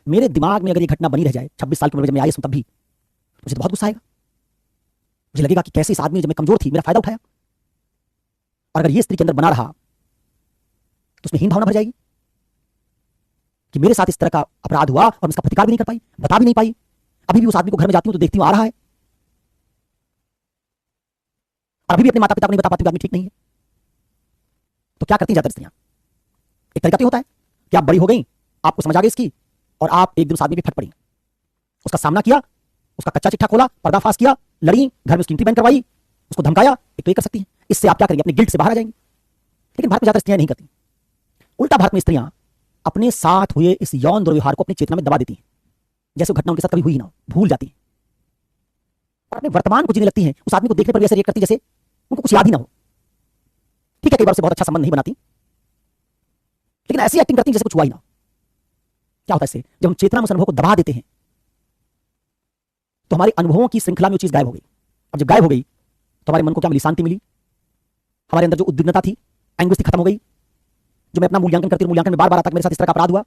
मेरे दिमाग में अगर ये घटना बनी रह जाए 26 साल की उम्र में जब मैं आईएएस हूं तब भी, मुझे तो बहुत गुस्सा आएगा। मुझे लगेगा कि कैसे इस आदमी जब मैं कमजोर थी मेरा फायदा उठाया, और अगर ये स्त्री के अंदर बना रहा तो उसमें हीन भावना भर जाएगी कि मेरे साथ इस तरह का अपराध हुआ और मैं इसका प्रतिकार भी नहीं कर पाई, बता भी नहीं पाई। अभी भी उस आदमी को घर में जाती हूं तो देखती हूं आ रहा है, अभी भी अपने माता पिता को नहीं बता पाती आदमी ठीक नहीं है। तो क्या करती ज्यादातर स्त्रियां? एक तरीका तो होता है कि आप बड़ी हो गई, आपको समझ आ गई इसकी, और आप एक दिन उस आदमी पे फट पड़ी, उसका सामना किया, उसका कच्चा चिट्ठा खोला, पर्दाफाश किया, लड़ी, घर में उसकी एंट्री बैन करवाई, उसको धमकाया। एक तो ये कर सकती है, इससे आप क्या करेंगे? अपने गिल्ट से बाहर आ जाएंगे। लेकिन भारत में ज्यादा स्त्रियां नहीं करती। उल्टा भारत में स्त्रियां अपने साथ हुए इस यौन दुर्व्यवहार को अपनी चेतना में दबा देती हैं, जैसे वो घटना उनके साथ कभी हुई ना हो, भूल जाती है और अपने वर्तमान को जीने लगती हैं। उस आदमी को देखने पर भी ऐसे रिएक्ट करती जैसे उनको कुछ याद ही ना हो। ठीक है, कई बार से बहुत अच्छा संबंध नहीं बनाती, लेकिन ऐसी एक्टिंग करती जैसे कुछ हुआ ही ना। क्या होता है इससे? जब हम चेतना में उस अनुभव को दबा देते हैं तो हमारे अनुभवों की श्रृंखला में वो चीज गायब हो गई। अब जब गायब हो गई तो हमारे मन को क्या मिली? शांति मिली। हमारे अंदर जो उद्विग्नता थी, एंग्विश थी, खत्म हो गई। जो मैं अपना मूल्यांकन करती हूँ, मूल्यांकन में बार बार आता कि मेरे साथ इस तरह का अपराध हुआ,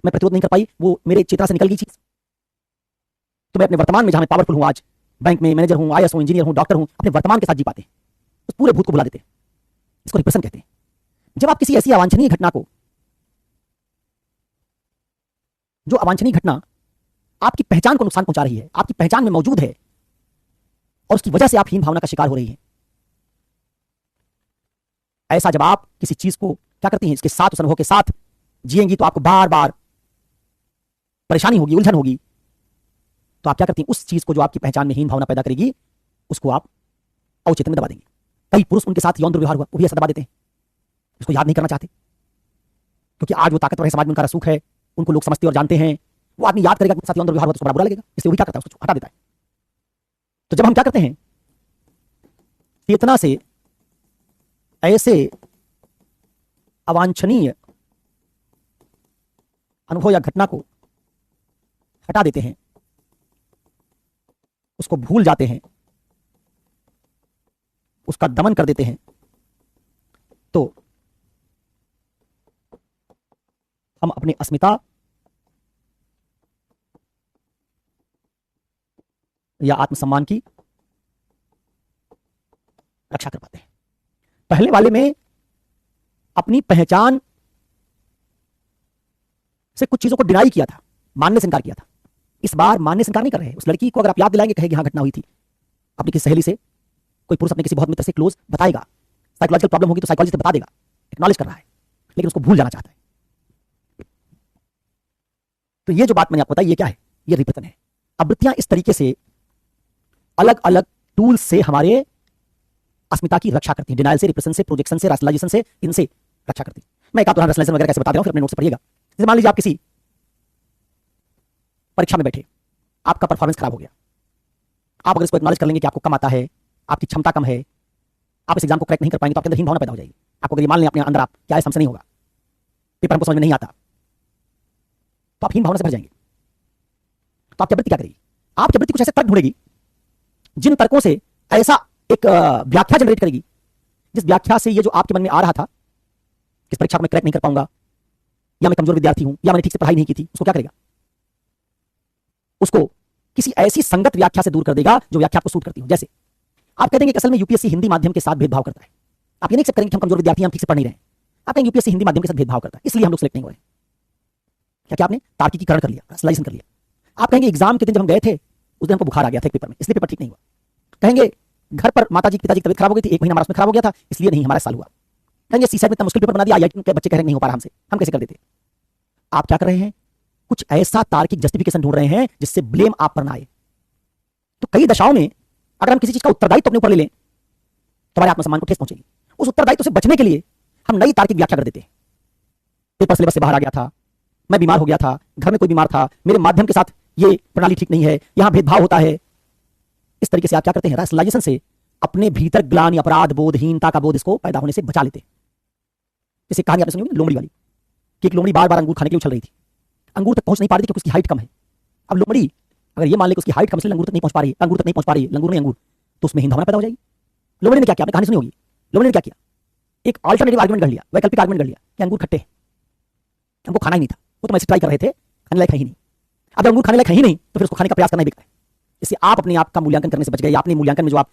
मैं प्रतिरोध नहीं कर पाई, वो मेरे चेतना से निकल गई चीज। तो मैं अपने वर्तमान में, जहां मैं पावरफुल हूं, आज बैंक में मैनेजर हूं, आईएएस हूं, इंजीनियर हूं, डॉक्टर हूं, अपने वर्तमान के साथ जी पाते हैं, उस पूरे भूत को भुला देते हैं। इसको रिप्रेशन कहते हैं। जब आप किसी ऐसी अवांछनीय घटना को, जो अवांछनीय घटना आपकी पहचान को नुकसान पहुंचा रही है, आपकी पहचान में मौजूद है और उसकी वजह से आप हीन भावना का शिकार हो रही है, ऐसा जब आप किसी चीज को क्या करती हैं, इसके साथ, उस अनुभव के साथ जिएंगी तो आपको बार बार परेशानी होगी, उलझन होगी। तो आप क्या करती हैं? उस चीज को जो आपकी पहचान में हीन भावना पैदा करेगी, उसको आप अवचेतन में दबा देंगे। कई पुरुष उनके साथ यौन दुर्व्यवहार हुआ, वो भी ऐसा दबा देते हैं, उसको याद नहीं करना चाहते, क्योंकि आज वो ताकतवर है, समाज में उनका रसूख है, उनको लोग समझते और जानते हैं। वो आदमी याद करेगा कि उनके साथ यौन दुर्व्यवहार हुआ तो उसको बड़ा बुरा लगेगा, इसलिए वो भी क्या करता है? उसको हटा देता है। तो जब हम क्या करते हैं, चेतना से ऐसे अवांछनीय अनुभव या घटना को हटा देते हैं, उसको भूल जाते हैं, उसका दमन कर देते हैं, तो हम अपनी अस्मिता या आत्मसम्मान की रक्षा कर पाते हैं। पहले वाले में अपनी पहचान से कुछ चीजों को डिनाई किया था, मानने से इनकार किया था। इस बार मानने से इनकार नहीं कर रहे हैं। उस लड़की को अगर आप याद दिलाएंगे, कहेगी हाँ घटना हुई थी, अपनी किसी सहेली से, कोई पुरुष अपने किसी बहुत मित्र से क्लोज बताएगा, साइकोलॉजिकल प्रॉब्लम होगी तो साइकोलॉजिस्ट बता देगा, एक्नॉलेज कर रहा है, लेकिन उसको भूल जाना चाहता है। तो ये जो बात मैंने आपको बताई, ये क्या है? ये रिवर्तन है। आवृत्तियां इस तरीके से अलग अलग टूल से हमारे अस्मिता की रक्षा करती हैं, डिनायल से, रिप्रेशन से, प्रोजेक्शन से, रैशनलाइजेशन से, इनसे रक्षा करती है। मैं एक आप रैशनलाइजेशन वगैरह कैसे बता रहा हूं, फिर अपने नोट से पढ़िएगा। जैसे मान लीजिए आप किसी परीक्षा में बैठे, आपका परफॉर्मेंस खराब हो गया, आप अगर इसको एक्नॉलेज कर लेंगे कि आपको कम आता है, आपकी क्षमता कम है, आप इस एग्जाम को क्रैक नहीं कर पाएंगे, तो आपके अंदर हीन भावना पैदा हो जाएगी। आपको अगर ये मान लें अपने अंदर आप क्या है, हमसे नहीं होगा, पेपर हमको समझ में नहीं आता, तो आप हीन भावना से भर जाएंगे। तो आप प्रवृत्ति क्या करेगी? आप प्रवृत्ति कुछ ऐसे तर्क ढूंढेगी जिन तर्कों से ऐसा एक व्याख्या जनरेट करेगी, जिस व्याख्या से ये जो आपके मन में आ रहा था कि इस परीक्षा को मैं क्रैक नहीं कर पाऊंगा, या मैं कमजोर विद्यार्थी हूं, या मैंने ठीक से पढ़ाई नहीं की थी, उसको क्या करेगा? उसको किसी ऐसी संगत व्याख्या से दूर कर देगा जो व्याख्या आपको सूट करती हो। जैसे आप कह देंगे कि असल में यूपीएससी हिंदी माध्यम के साथ भेदभाव करता है। आप ये नहीं एक्सेप्ट करेंगे कि हम कमजोर विद्यार्थी हैं, हम ठीक से पढ़ नहीं रहे हैं। आप कहेंगे यूपीएससी हिंदी माध्यम के साथ भेदभाव करता है, इसलिए हम लोग सिलेक्ट नहीं हो रहे। क्या क्या आपने तार्किकीकरण कर लिया, रैशनलाइजेशन कर लिया। आप कहेंगे एग्जाम के दिन जब हम गए थे, उस दिन हमको बुखार आ गया था एक पेपर में, इसलिए पेपर ठीक नहीं हुआ। कहेंगे घर पर माताजी पिताजी की तबीयत खराब हो गई थी, 1 महीना हमारा उसमें खराब हो गया था, इसलिए नहीं हमारा साल हुआ। कहेंगे सीसेट में इतना मुश्किल पेपर बना दिया, आईआईटी के बच्चे कह रहे नहीं हो पा रहा हमसे, हम कैसे कर देते? आप क्या कर रहे हैं? कुछ ऐसा तार्किक जस्टिफिकेशन ढूंढ रहे हैं जिससे ब्लेम आप पर ना आए। तो कई दशाओं में अगर हम किसी चीज का उत्तरदायित्व अपने ऊपर ले लें तो हमारे आत्मसम्मान को ठेस पहुंचेगी। उस उत्तरदायित्व से बचने के लिए हम नई तार्किक व्याख्या कर देते हैं। पेपर सिलेबस से बाहर आ गया था, मैं बीमार हो गया था, घर में कोई बीमार था, मेरे माध्यम के साथ ये प्रणाली ठीक नहीं है, यहां भेदभाव होता है। इस तरीके से आप क्या करते हैं? रैशनलाइजेशन से अपने भीतर ग्लानि, अपराध बोध, हीनता का बोध इसको पैदा होने से बचा लेते हैं। जैसे कहानी आपने सुनी होगी लोमड़ी वाली, कि एक लोमड़ी बार बार अंगूर खाने के लिए उछल रही थी, अंगूर तक पहुंच नहीं पा रही थी क्योंकि उसकी हाइट कम है। अब लोमड़ी अगर ये मान ले कि उसकी हाइट कम से लंगूर तक नहीं पहुंच पा रही है, अंगूर तक नहीं पहुंच पा रही है, लंगूर नहीं अंगूर, तो उसमें हीन भावना पैदा हो जाएगी। लोमड़ी ने क्या किया, आपने कहानी सुनी होगी, लोमड़ी ने क्या किया, एक अल्टरनेटिव आर्गुमेंट कर लिया, वैकल्पिक आर्गुमेंट कर लिया कि अंगूर खट्टे हैं, हमको खाना ही नहीं था, वो तो ऐसे ट्राई कर रहे थे, खाने लायक है ही नहीं। अब अंगूर खाने लायक है ही नहीं तो फिर उसको खाने का प्रयास करना ही बेकार है। इससे आप अपने आप का मूल्यांकन करने से बच गए, अपने मूल्यांकन में जो आप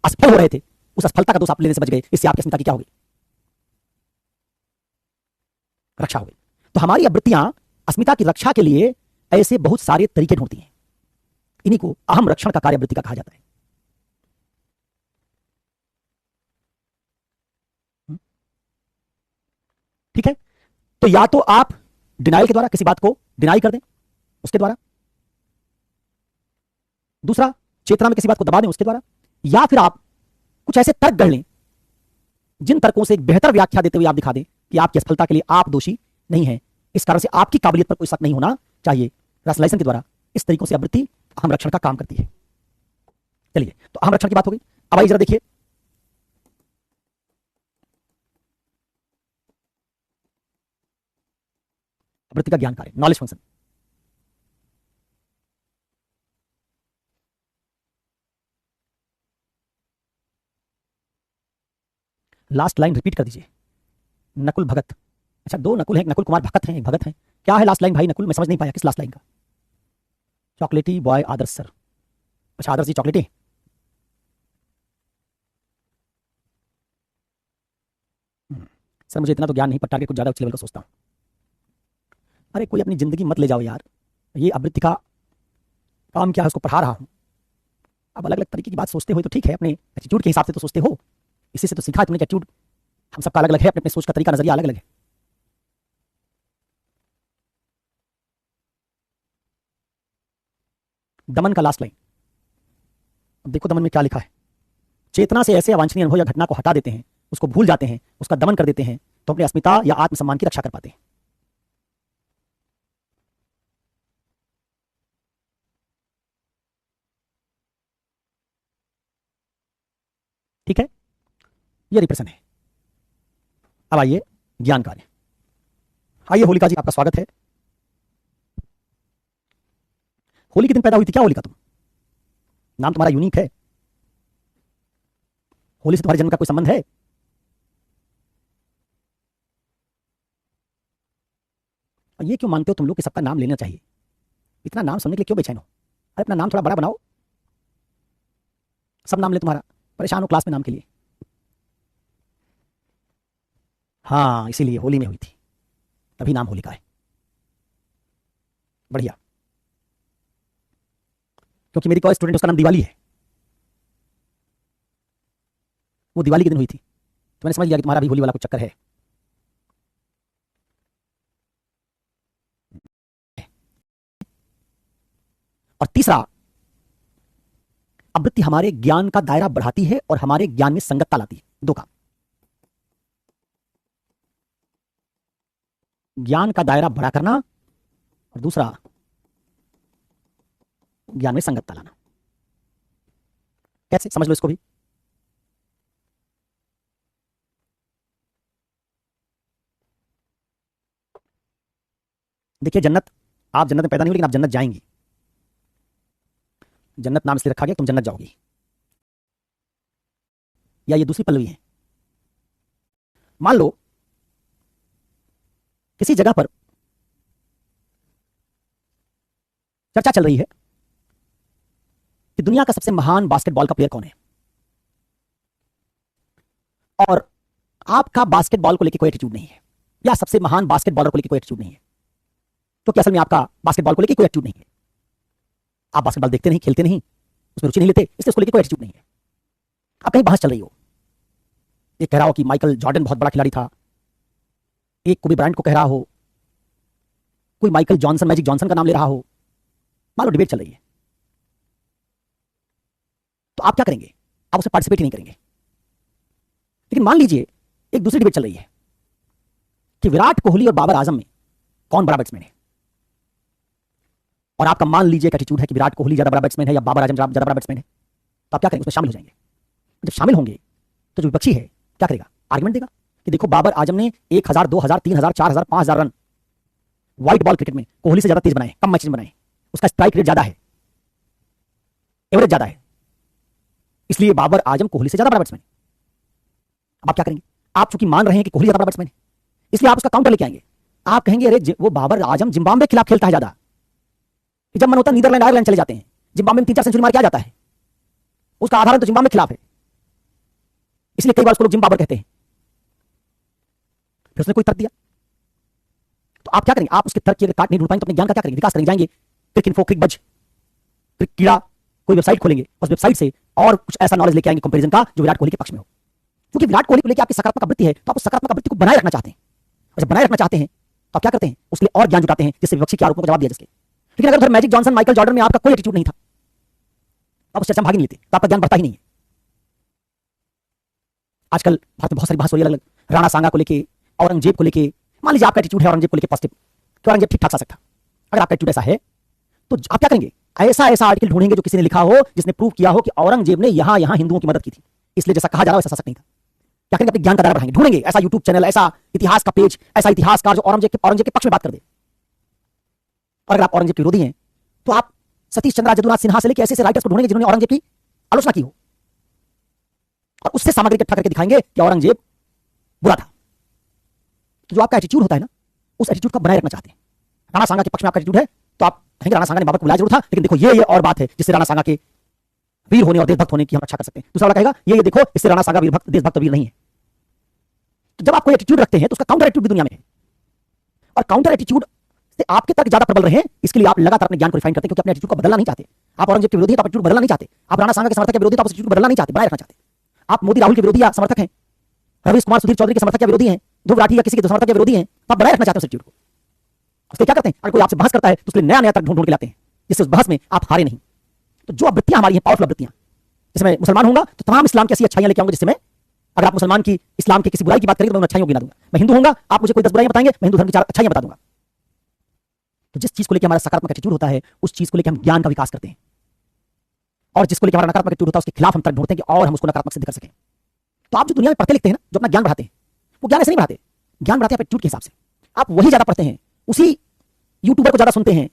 असफल हो रहे थे उस असफलता का दोष आप लेने से बच गए। इससे आपकी अस्मिता की क्या होगी, रक्षा होगी। तो हमारी आवृत्तियां अस्मिता की रक्षा के लिए ऐसे बहुत सारे तरीके ढूंढती हैं, इन्हीं को अहम रक्षण का कार्य वृत्ति का कहा जाता है। ठीक है, तो या तो आप डिनाइल के द्वारा किसी बात को डिनाई कर दें उसके द्वारा, दूसरा चेतना में किसी बात को दबा दें उसके द्वारा, या फिर आप कुछ ऐसे तर्क गढ़ लें जिन तर्कों से एक बेहतर व्याख्या देते हुए आप दिखा दें कि आपकी असफलता के लिए आप दोषी नहीं है, इस कारण से आपकी काबिलियत पर कोई शक नहीं होना चाहिए। रैशनलाइजेशन के द्वारा इस तरीकों से आवृत्ति अहम रक्षण का काम करती है। चलिए, तो अहम रक्षण की बात हो गई। अब आइए जरा देखिए, आवृत्ति का ज्ञान कार्य, knowledge function. Last line repeat कर दीजिए। नकुल भगत, अच्छा दो नकुल हैं, एक नकुल कुमार भगत हैं, एक भगत हैं। क्या है लास्ट लाइन भाई नकुल, मैं समझ नहीं पाया किस लास्ट लाइन का। चॉकलेटी बॉय आदर्श सर, अच्छा आदर्श जी चॉकलेटी। सर मुझे इतना तो ज्ञान नहीं, पर टारगेट कुछ ज्यादा उच्च लेवल का सोचता हूं। अरे कोई अपनी जिंदगी मत ले जाओ यार, ये आवृत्ति का काम क्या है उसको पढ़ा रहा हूं। अब अलग अलग तरीके की बात सोचते हो तो ठीक है, अपने एटीट्यूड के हिसाब से तो सोचते हो, इसी से तो सीखा है तुमने कि एटीट्यूड हम सबका अलग अलग है, अपने अपने सोच का तरीका नजरिया अलग अलग है। दमन का लास्ट लाइन, अब देखो दमन में क्या लिखा है। चेतना से ऐसे अवांछनीय अनुभव या घटना को हटा देते हैं, उसको भूल जाते हैं, उसका दमन कर देते हैं, तो अपनी अस्मिता या आत्मसम्मान की रक्षा कर पाते हैं। ठीक है, ये रिप्रेशन है। अब आइए ज्ञान कार्य। आइए होलिका जी, आपका स्वागत है। होली के दिन पैदा हुई थी क्या होलिका तुम? नाम तुम्हारा यूनिक है, होली से तुम्हारे जन्म का कोई संबंध है? और ये क्यों मानते हो तुम लोग कि सबका नाम लेना चाहिए? इतना नाम सुनने के लिए क्यों बेचैन हो? अरे अपना नाम थोड़ा बड़ा बनाओ, सब नाम ले तुम्हारा, परेशान हो क्लास में नाम के लिए। हाँ इसीलिए होली में हुई थी, तभी नाम होलिका है। बढ़िया, क्योंकि मेरी कॉलेज स्टूडेंट उसका नाम दिवाली है, वो दिवाली के दिन हुई थी, तो मैंने समझ लिया कि तुम्हारा भी होली वाला कुछ चक्कर है। और तीसरा, आवृत्ति हमारे ज्ञान का दायरा बढ़ाती है और हमारे ज्ञान में संगतता लाती है। दो काम, ज्ञान का दायरा बड़ा करना और दूसरा ज्ञान में संगतता लाना। कैसे, समझ लो इसको भी। देखिए जन्नत, आप जन्नत में पैदा नहीं हुई लेकिन आप जन्नत जाएंगी। जन्नत नाम इसलिए रखा गया तुम जन्नत जाओगी। या ये दूसरी पल्लवी है, मान लो किसी जगह पर चर्चा चल रही है कि दुनिया का सबसे महान बास्केटबॉल का प्लेयर कौन है, और आपका बास्केटबॉल को लेकर कोई एटीट्यूड नहीं है, या सबसे महान बास्केटबॉलर को लेकर कोई एटीट्यूड नहीं है, क्योंकि असल में आपका बास्केटबॉल को लेकर कोई एटीट्यूड नहीं है। आप बास्केटबॉल देखते नहीं, खेलते नहीं, उसमें रुचि नहीं लेते, इसलिए उसको लेकर कोई एटीट्यूड नहीं है। आप कहीं बहस चल रही हो, एक कह रहा हो कि माइकल जॉर्डन बहुत बड़ा खिलाड़ी था, एक कोबी ब्रायंट को कह रहा हो, कोई माइकल जॉनसन, मैजिक जॉनसन का नाम ले रहा हो, मान लो डिबेट चल रही है, तो आप क्या करेंगे? आप उसमें पार्टिसिपेट ही नहीं करेंगे। लेकिन मान लीजिए एक दूसरी डिबेट चल रही है कि विराट कोहली और बाबर आजम में कौन बड़ा बैट्समैन है, और आपका मान लीजिए एक एटीट्यूड है कि विराट कोहली ज्यादा बड़ा बैट्समैन है या बाबर आजम ज्यादा बड़ा बैट्समैन है, तो आप क्या करेंगे? उसमें शामिल हो जाएंगे। जब शामिल होंगे तो जो विपक्षी है क्या करेगा? आर्गुमेंट देगा कि देखो बाबर आजम ने 1000, 2000, 3000, 4000, 5000 रन व्हाइट बॉल क्रिकेट में कोहली से ज्यादा तेज बनाए, कम मैचेस बनाए, उसका स्ट्राइक रेट ज्यादा है, एवरेज ज्यादा है, इसलिए बाबर आजम कोहली से ज्यादा बड़ा बैट्समैन है। अब आप क्या करेंगे? आप चूंकि मान रहे हैं कि कोहली ज्यादा बड़ा बैट्समैन है, इसलिए आप उसका काउंटर लेके आएंगे। आप कहेंगे अरे वो बाबर आजम जिम्बाब्वे के खिलाफ खेलता है ज्यादा, जब मन होता है नीदरलैंड आयरलैंड चले जाते हैं, जिम्बाब्वे में 3-4 सेंचुरी मार के आ जाता है, उसका आधार तो जिम्बाब्वे के खिलाफ है, इसलिए कई बार उसको लोग जिम्बाबर कहते हैं। फिर उसने कोई तर्क दिया, तो आप क्या करेंगे? आप उसके तर्क की अगर काट नहीं ढूंढ पाएंगे तो अपने ज्ञान का क्या करेंगे? विकास करेंगे, जाएंगे क्रिक इन्फो, क्रिक बज, क्रिक कीड़ा, कोई वेबसाइट खोलेंगे, उस वेबसाइट से और कुछ ऐसा नॉलेज लेके आएंगे कंपैरिजन का जो विराट कोहली के पक्ष में हो। क्योंकि विराट कोहली को लेकर आपकी सकारात्मक आवृत्ति है, तो आप उस सकारात्मक आवृत्ति को बनाए रखना चाहते हैं, और जब बनाए रखना चाहते हैं तो आप क्या करते हैं? उसके लिए और ज्ञान जुटाते हैं, जिससे विपक्षी के आरोपों का जवाब दिया जिसके। लेकिन अगर मैजिक जॉनसन, माइकल जॉर्डन में आपका कोई एटीट्यूड नहीं था, आप उस चर्चा में भाग नहीं लेते, तो आपका ज्ञान बढ़ता ही नहीं है। आजकल भारत में बहुत सारी बहस हो रही है अलग अलग, राणा सांगा को लेके, औरंगजेब को लेके। मान लीजिए आपका एटीट्यूड है औरंगजेब को लेके पॉजिटिव, तो औरंगजेब ठीक ठाक सा सकता। अगर आपका एटीट्यूड ऐसा है तो आप क्या करेंगे? ऐसा ऐसा आर्टिकल ढूंढेंगे जो किसी ने लिखा हो, जिसने प्रूव किया हो कि औरंगजेब ने यहां यहां हिंदुओं की मदद की थी, इसलिए जैसा कहा जा रहा है वैसा सच नहीं था। क्या करेंगे? अपने ज्ञान का दायरा बढ़ाएंगे, ढूंढेंगे ऐसा यूट्यूब चैनल, ऐसा इतिहास का पेज, ऐसा इतिहासकार जो औरंगजेब के पक्ष में बात कर दे। और अगर आप औरंगजेब के विरोधी हैं तो आप सतीश चंद्र जदुनाथ सिन्हा से लेकर ऐसे राइटर्स को ढूंढेंगे जिन्होंने औरंगजेब की आलोचना की हो, और उससे सामग्री इकट्ठा करके दिखाएंगे कि औरंगजेब बुरा था। तो जो आपका एटीट्यूड होता है ना, उस एटीट्यूड को बनाए रखना चाहते हैं। राणा सांगा के पक्ष में आपका एटीट्यूड है तो आप कहेंगे राणा सांगा ने बाबर को बुलाया जरूर था, लेकिन देखो ये और बात है जिससे राणा सांगा के वीर होने और देशभक्त होने की हम रक्षा कर सकते हैं। दूसरा वाला कहेगा ये देखो इससे राणा सांगा वीर भक्त देशभक्त वीर नहीं है। तो जब आप कोई एटीट्यूड रखते हैं तो उसका काउंटर एटीट्यूड भी दुनिया में है, और काउंटर एटीट्यूड से आपके तर्क ज्यादा प्रबल रहे, इसके लिए आप लगातार अपने ज्ञान को रिफाइन करते हैं, क्योंकि अपने एटीट्यूड को बदलना नहीं चाहते। आप औरंगजेब के विरोधी तो आप एटीट्यूड बदलना नहीं चाहते, आप राणा सांगा के समर्थक के विरोधी तो आप एटीट्यूड बदलना नहीं चाहते, बनाए रखना चाहते। आप मोदी राहुल के विरोधी या समर्थक हैं, रवीश कुमार सुधीर चौधरी के समर्थक या विरोधी हैं, ध्रुव राठी या किसी के समर्थक या विरोधी हैं, तो आप बनाए रखना चाहते हैं एटीट्यूड को। उसके क्या करते हैं? अगर कोई आपसे बहस करता है तो उसके लिए नया नया तर्क ढूंढ ढूंढ के लाते हैं, जिससे उस बहस में आप हारे नहीं। तो जो आवृत्तियां हमारी हैं, पावरफुल आवृत्तियां, जैसे मैं मुसलमान हूंगा तो तमाम इस्लाम की ऐसी अच्छाइयां लेके आऊंगा जिससे मैं, अगर आप मुसलमान की इस्लाम की किसी बुराई की बात करेंगे तो मैं उन अच्छाइयों को गिना दूंगा। मैं हिंदू हूंगा, आप मुझे कोई 10 बुराइयां बताएंगे, मैं हिंदू धर्म की 4 अच्छाइयां बता दूंगा। तो जिस चीज को लेकर हमारा सकारात्मक एटीट्यूड होता है, उस चीज को लेकर हम ज्ञान का विकास करते हैं, और जिसको लेकर हमारा नकारात्मक एटीट्यूड होता है उसके खिलाफ हम तर्क ढूंढते हैं कि और हम उसको नकारात्मक सिद्ध कर सकें। तो आप जो दुनिया में पढ़ते लिखते हैं ना, जो अपना ज्ञान बढ़ाते हैं, वो ज्ञान ऐसे नहीं बढ़ाते, ज्ञान बढ़ाते हैं एटीट्यूड के हिसाब से। आप वही ज्यादा पढ़ते हैं, उसी यूट्यूबर को ज्यादा सुनते हैं,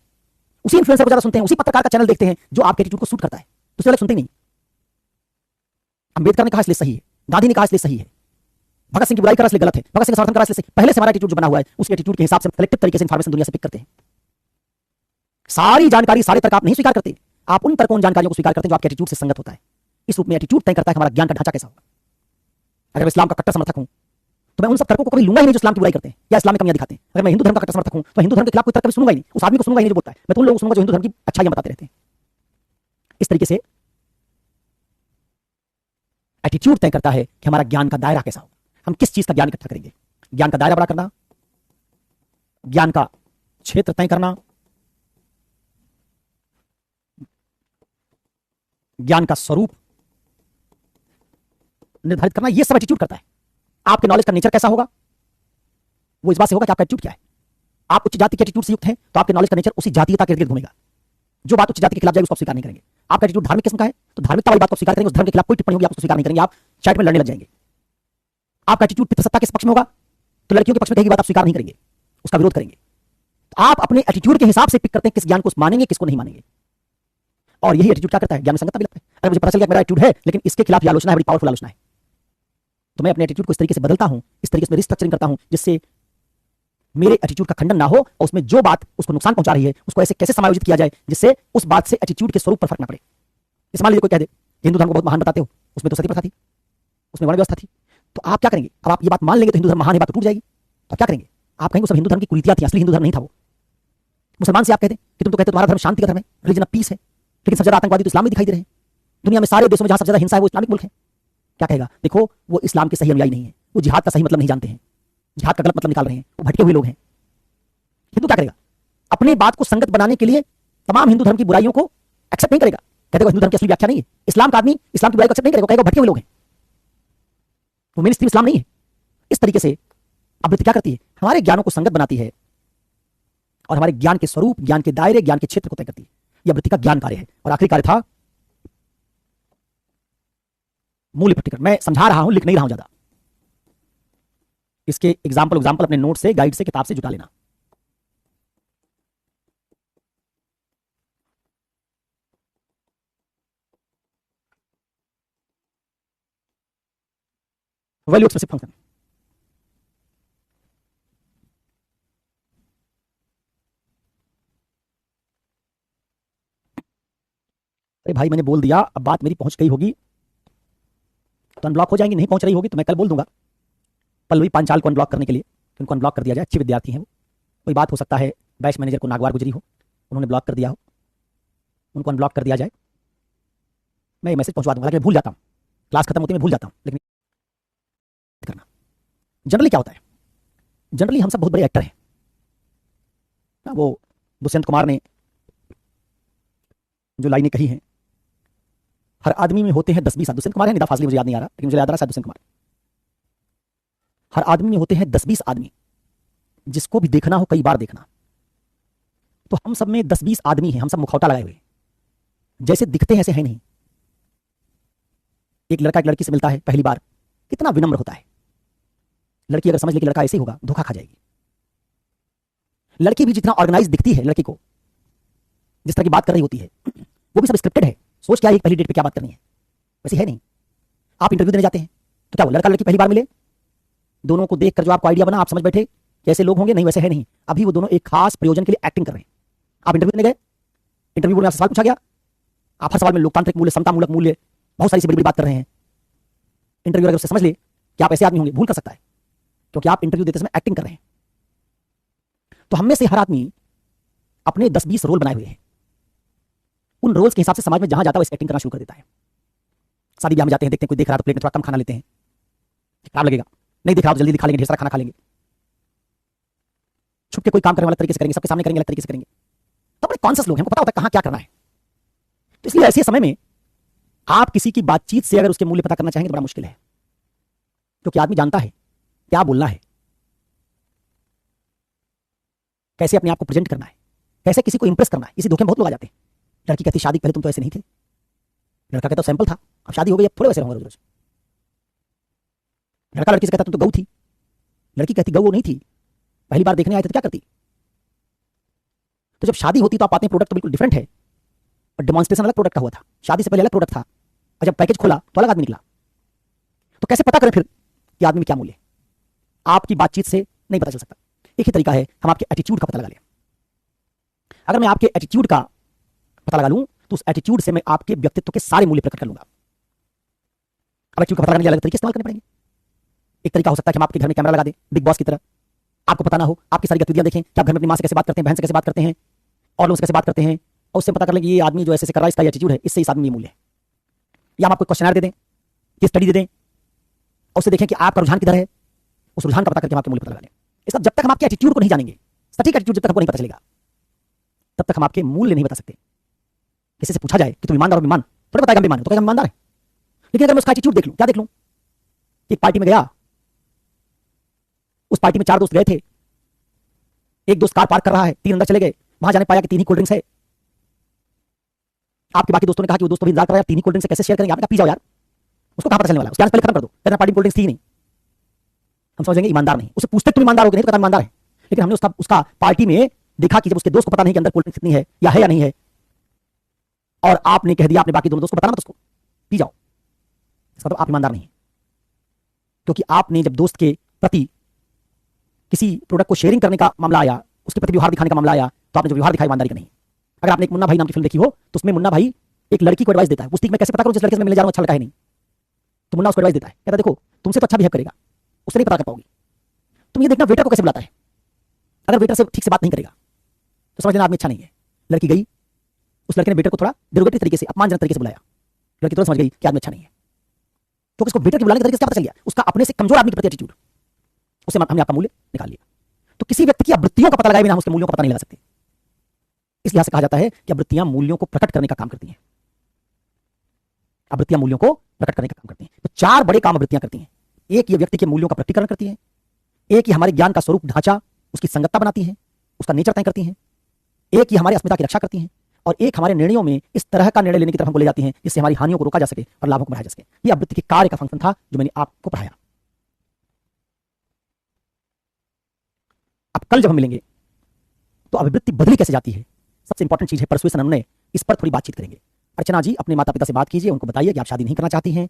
उसी इन्फ्लुएंसर को ज्यादा सुनते हैं, उसी पत्रकार का चैनल देखते हैं जो आपके एटीट्यूड को सूट करता है, दूसरे वाले सुनते ही नहीं। अंबेडकर ने कहा इसलिए सही है, गांधी ने कहा इसलिए सही है, भगत सिंह की बुराई करा इसलिए गलत है, भगत सिंह का समर्थन करा इसलिए सही। पहले से हमारा एटीट्यूड जो बना हुआ है, उस एटीट्यूड के हिसाब से कलेक्टिव तरीके से इंफॉर्मेशन दुनिया से पिक करते हैं। सारी जानकारी, सारे तर्क आप नहीं स्वीकार करते, आप उन तर्कों, उन जानकारियों को स्वीकार करते हैं जो आपके एटीट्यूड से संगत होता है। इस रूप में एटीट्यूड तय करता है कि हमारा ज्ञान का ढांचा कैसा होगा। अगर मैं इस्लाम का कट्टर समर्थक हूं तो मैं उन सब तर्कों को कभी लूंगा ही नहीं जो इस्लाम की बुराई करते हैं या इस्लाम में कमियां दिखाते हैं। अगर मैं हिंदू धर्म का कट्टर समर्थक हूं तो हिंदू धर्म के खिलाफ कोई तर्क कभी सुनूंगा ही नहीं, उस आदमी को सुनूंगा ही नहीं जो बोलता है। मैं तो उन लोगों को सुनूंगा जो हिंदू धर्म की अच्छाइयां बताते रहते हैं। इस तरीके से एटीट्यूड तय करता है कि हमारा ज्ञान का दायरा कैसा होगा, हम किस चीज का ज्ञान इकट्ठा करेंगे। ज्ञान का दायरा बड़ा करना, ज्ञान का क्षेत्र तय करना, ज्ञान का स्वरूप निर्धारित करना, यह सब एटीट्यूड करता है। आपके नॉलेज का नेचर कैसा होगा वो इस बात से होगा कि आपका एटीट्यूड क्या है। आप उच्च जाति के एटीट्यूड से युक्त हैं तो आपके नॉलेज का नेचर उसी जातीयता के इर्द गिर्द घूमेगा। जो बात उच्च जाति के खिलाफ जाएगी उसको आप स्वीकार नहीं करेंगे। आपका एटीट्यूड धार्मिक किस्म का है तो धार्मिकता वाली बात को स्वीकार करेंगे, उस धर्म के खिलाफ कोई टिप्पणी होगी आप उसको स्वीकार नहीं करेंगे, आप चैट में लड़ने लग जाएंगे। आपका एटीट्यूड पितृसत्ता के पक्ष में होगा तो लड़कियों के पक्ष में कहेगी बात आप स्वीकार नहीं करेंगे, उसका विरोध करेंगे। तो आप अपने एटीट्यूड के हिसाब से पिक करते हैं किस ज्ञान को मानेंगे, किसको नहीं मानेंगे। और यही एटीट्यूड क्या करता है, ज्ञान में संगत भी लगता है। अगर मुझे पता चल गया मेरा एटीट्यूड है लेकिन इसके खिलाफ आलोचना है, बड़ी पावरफुल आलोचना है, तो मैं अपने एटीट्यूड को इस तरीके से बदलता हूं, इस तरीके से रिस्ट्रक्चरिंग करता हूं जिससे मेरे एटीट्यूड का खंडन ना हो और उसमें जो बात उसको नुकसान पहुंचा रही है उसको ऐसे कैसे समायोजित किया जाए जिससे उस बात से एटीट्यूड के स्वरूप पर फर्क ना पड़े। इस मान लीजिए कोई कह दे हिंदू धर्म को बहुत महान बताते हो, उसमें तो सती प्रथा थी, उसमें वर्ण व्यवस्था थी, तो आप क्या करेंगे? अब आप ये बात मान लेंगे तो हिंदू धर्म महान है, बात तो टूट जाएगी। तो आप क्या करेंगे? आप कहेंगे सब हिंदू धर्म की कुरीतियां थी, असली हिंदू धर्म नहीं था वो। मुसलमान से आप कहते कि तुम तो कहते तुम्हारा धर्म शांति का धर्म है, रिलीजन ऑफ पीस है, लेकिन सबसे ज्यादा आतंकवादी तो इस्लाम में दिखाई दे रहे हैं। दुनिया में सारे देशों में जहां सबसे ज्यादा हिंसा है वो इस्लामिक मुल्क है। क्या कहेगा? देखो वो इस्लाम के सही अनुयायी नहीं है, वो जिहाद का सही मतलब नहीं जानते हैं, जिहाद का गलत मतलब निकाल रहे हैं, वो भटके हुए लोग हैं। हिंदू क्या करेगा? अपने बात को संगत बनाने के लिए तमाम हिंदू धर्म की बुराइयों को एक्सेप्ट नहीं करेगा, कहते हिंदू धर्म की असली व्याख्या नहीं है। इस्लाम का आदमी इस्लाम की बुराई को एक्सेप्ट नहीं करेगा, कहेगा भटके हुए लोग हैं, वो मेन स्ट्रीम इस्लाम नहीं है। इस तरीके से आवृत्ति क्या करती है? हमारे ज्ञानों को संगत बनाती है और हमारे ज्ञान के स्वरूप, ज्ञान के दायरे, ज्ञान के क्षेत्र को तय करती है। यह आवृत्ति का ज्ञान कार्य है। और आखिरी कार्य था मूल्य पट्टिकरण। मैं समझा रहा हूं, लिख नहीं रहा हूं ज्यादा। इसके एग्जाम्पल अपने नोट से, गाइड से, किताब से जुटा लेना। Value expressive function. अरे भाई मैंने बोल दिया, अब बात मेरी पहुंच गई होगी तो अनब्लॉक हो जाएंगी, नहीं पहुंच रही होगी तो मैं कल बोल दूंगा पल्लवी पांचाल को अनब्लॉक करने के लिए, उनको अनब्लॉक कर दिया जाए। अच्छे विद्यार्थी हैं वो, कोई बात हो सकता है बैच मैनेजर को नागवार गुजरी हो, उन्होंने ब्लॉक कर दिया हो, उनको अनब्लॉक कर दिया जाए। मैं मैसेज पहुंचवा दूंगा, लेकिन मैं भूल जाता हूँ, क्लास खत्म होती है मैं भूल जाता हूँ। लेकिन करना जनरली क्या होता है, जनरली हम सब बहुत बड़े एक्टर हैं ना। वो दुष्यंत कुमार ने जो लाइनें कही हैं, हर आदमी में होते हैं 10-20, दुष्यंत कुमार है, निदा फाजली मुझे याद नहीं आ रहा, लेकिन मुझे याद आ रहा है दुष्यंत कुमार। हर आदमी में होते हैं 10-20 आदमी, जिसको भी देखना हो कई बार देखना। तो हम सब में 10-20 आदमी हैं, हम सब मुखौटा लगाए हुए, जैसे दिखते हैं ऐसे हैं नहीं। एक लड़का एक लड़की से मिलता है पहली बार, कितना विनम्र होता है। लड़की अगर समझ ले कि लड़का ऐसे ही होगा, धोखा खा जाएगी। लड़की भी जितना ऑर्गेनाइज दिखती है लड़की को, जिस तरह की बात कर रही होती है, वो भी सब स्क्रिप्टेड है। सोच क्या है पहली डेट पे क्या बात करनी है, वैसे है नहीं। आप इंटरव्यू देने जाते हैं तो क्या वो लड़का लड़की पहली बार मिले, दोनों को देखकर जो आपको आइडिया बना, आप समझ बैठे कैसे लोग होंगे, नहीं वैसे है नहीं। अभी वो दोनों एक खास प्रयोजन के लिए एक्टिंग कर रहे हैं। आप इंटरव्यू देने गए, इंटरव्यू में आपसे सवाल पूछा गया, आप हर सवाल में लोकतांत्रिक मूल्य, समतामूलक मूल्य, बहुत सारी सी बड़ी बड़ी बात कर रहे हैं। इंटरव्यूअर अगर उससे समझ ले कि आप ऐसे आदमी होंगे, भूल कर सकता है, क्योंकि आप इंटरव्यू देते समय एक्टिंग कर रहे हैं। तो हम में से हर आदमी अपने 10-20 रोल बनाए हुए हैं। उन रोल्स के हिसाब से समाज में जहां जाता है वो एक्टिंग करना शुरू कर देता है। शादी ब्याह में जाते हैं, देखते हैं कोई देख रहा तो प्लेट में थोड़ा कम खाना लेते हैं, खराब लगेगा। नहीं दिख रहा तो जल्दी दिखा लेंगे, ढेर सारा खाना खा लेंगे। छुप के कोई काम करने वाला तरीके से करेंगे, सबके सामने करेंगे अलग तरीके से करेंगे। तो अपने कॉन्शियस लोग हैं, हमको पता होता है कहां क्या करना है। तो इसलिए ऐसे समय में आप किसी की बातचीत से अगर उसके मूल्य पता करना चाहेंगे तो बड़ा मुश्किल है, क्योंकि आदमी जानता है क्या बोलना है, कैसे अपने आप को प्रेजेंट करना है, कैसे किसी को इंप्रेस करना है। इसी धोखे में बहुत लोग आ जाते हैं। लड़की कहती शादी पहले तुम तो ऐसे नहीं थे, लड़का कहता सैंपल था, अब शादी हो गई, अब थोड़े वैसे रहूंगा रोज रोज। लड़का लड़की से कहता तुम तो गऊ थी, लड़की कहती गऊ वो नहीं थी, पहली बार देखने आए थे तो क्या करती। तो जब शादी होती तो आप पाते हैं प्रोडक्ट तो बिल्कुल डिफरेंट है, और डेमोन्स्ट्रेशन अलग प्रोडक्ट का हुआ था, शादी से पहले अलग प्रोडक्ट था, और जब पैकेज खोला तो अलग आदमी निकला। तो कैसे पता करें फिर कि आदमी में क्या मूल्य है? आपकी बातचीत से नहीं पता चल सकता। एक ही तरीका है, हम आपके एटीट्यूड का पता लगा लें। अगर मैं आपके एटीट्यूड का पता लगा लूं तो उस एटीट्यूड से मैं आपके व्यक्तित्व के सारे मूल्य प्रकट कर लूंगा। अब एटीट्यूड का पता लगाने के अलग तरीके इस्तेमाल करने पड़ेंगे। एक तरीका हो सकता है कि हम आपके घर में कैमरा लगा दें, बिग बॉस की तरह, आपको पता ना हो, आपकी सारी गतिविधियां देखें कि आप घर में अपनी मां से कैसे बात करते हैं, बहन से कैसे बात करते हैं, और लोगों से कैसे बात करते हैं, और उससे पता कर लें कि ये आदमी जो ऐसे कर रहा है इसका एटीट्यूड है, इससे इस आदमी में मूल्य है। या हम आपको क्वेश्चनर दे दें, कि स्टडी दे दें, और उससे देखें कि आपका रुझान किधर है, उस रुझान का पता करके हम आपके मूल्य पता लगा लें। इसका जब तक हम आपके एटीट्यूड को नहीं जानेंगे, सटीक एटीट्यूड जब तक हमको नहीं पता चलेगा, तब तक हम आपके मूल्य नहीं बता सकते। किसी से पूछा जाए कि तुम ईमानदार हो, ईमान थोड़ा बताएगा ईमान है, तो कहेगा ईमानदार है। लेकिन अगर मैं उसका एटीट्यूड देख लूं, क्या देख लूं, एक पार्टी में गया, उस पार्टी में 4 दोस्त गए थे, एक दोस्त कार पार्क कर रहा है, 3 अंदर चले गए, वहां जाने पाया कि 3 ही कोल्ड ड्रिंक्स है। आपके बाकी दोस्तों ने कहा कि वो दोस्तों भी इंतजार कर रहा है, 3 ही कोल्ड ड्रिंक्स कैसे शेयर करेंगे, आपने कहा पी जाओ यार, उसको कहां पता चलने वाला, उसके पहले खत्म कर दो, कहना पार्टी कोल्ड ड्रिंक्स थी नहीं। हम समझेंगे ईमानदार नहीं। उसे पूछते तुम ईमानदार हो कि नहीं, तो कहता ईमानदार है। लेकिन हमने उसका पार्टी में देखा कि जब उसके दोस्त को पता नहीं कि अंदर कोल्ड ड्रिंक्स कितनी है या नहीं है, और आपने कह दिया अपने बाकी दोनों दोस्त को बताना, तो उसको पी जाओ, इसका मतलब आप ईमानदार नहीं है। क्योंकि आपने जब दोस्त के प्रति किसी प्रोडक्ट को शेयरिंग करने का मामला आया, उसके प्रति व्यवहार दिखाने का मामला आया, तो आपने जो व्यवहार दिखाया ईमानदारी का नहीं। अगर आपने एक मुन्ना भाई नाम की फिल्म देखी हो, तो उसमें मुन्ना भाई एक लड़की को एडवाइस देता है, पूछती मैं कैसे पता करूं जिस लड़के से मैं मिलने जा रहा हूं अच्छा लड़का है नहीं। तो मुन्ना उसको एडवाइस देता है, कहता देखो तुमसे तो अच्छा बिहेव करेगा, उससे नहीं पता कर पाओगी, तुम ये देखना वेटर को कैसे बुलाता है। अगर वेटर से ठीक से बात नहीं करेगा तो समझ लेना आदमी अच्छा नहीं है। लड़की गई, उस लड़के ने वेटर को थोड़ा डेरोगेटरी तरीके से, अपमानजनक तरीके से बुलाया, लड़की तुरंत समझ गई कि आदमी अच्छा नहीं है, क्योंकि उसको वेटर के बुलाने के तरीके से क्या पता चल गया, उसका अपने से कमजोर आदमी के प्रति एटीट्यूड, उससे हमने आपका मूल्य निकाल लिया। तो किसी व्यक्ति की आवृत्तियों का पता लगाए बिना हम उसके मूल्यों का पता नहीं लगा सकते। इस लिहाज से कहा जाता है कि आवृत्तियां मूल्यों को प्रकट करने का काम करती हैं। आवृत्तियां मूल्यों को प्रकट करने का काम करती हैं। तो 4 बड़े काम आवृत्तियां करती हैं। एक, ये व्यक्ति के मूल्यों का प्रकटीकरण करती है। एक, ये हमारे ज्ञान का स्वरूप ढांचा, उसकी संगतता बनाती है, उसका नेचर तय करती है। एक, ये हमारी अस्मिता की रक्षा करती है, और एक हमारे निर्णयों में इस तरह का निर्णय लेने की तरफ हमको ले जाती हैं जिससे हमारी हानियों को रोका जा सके और लाभों को बढ़ाया जा सके। ये आवृत्ति के कार्य का फंक्शन था जो मैंने आपको पढ़ाया। अब कल जब हम मिलेंगे तो अभिवृत्ति बदली कैसे जाती है, सबसे इंपॉर्टेंट चीज है परसुएशन, अनुनय, इस पर थोड़ी बातचीत करेंगे। अर्चना जी, अपने माता पिता से बात कीजिए, उनको बताइए कि आप शादी नहीं करना चाहती हैं,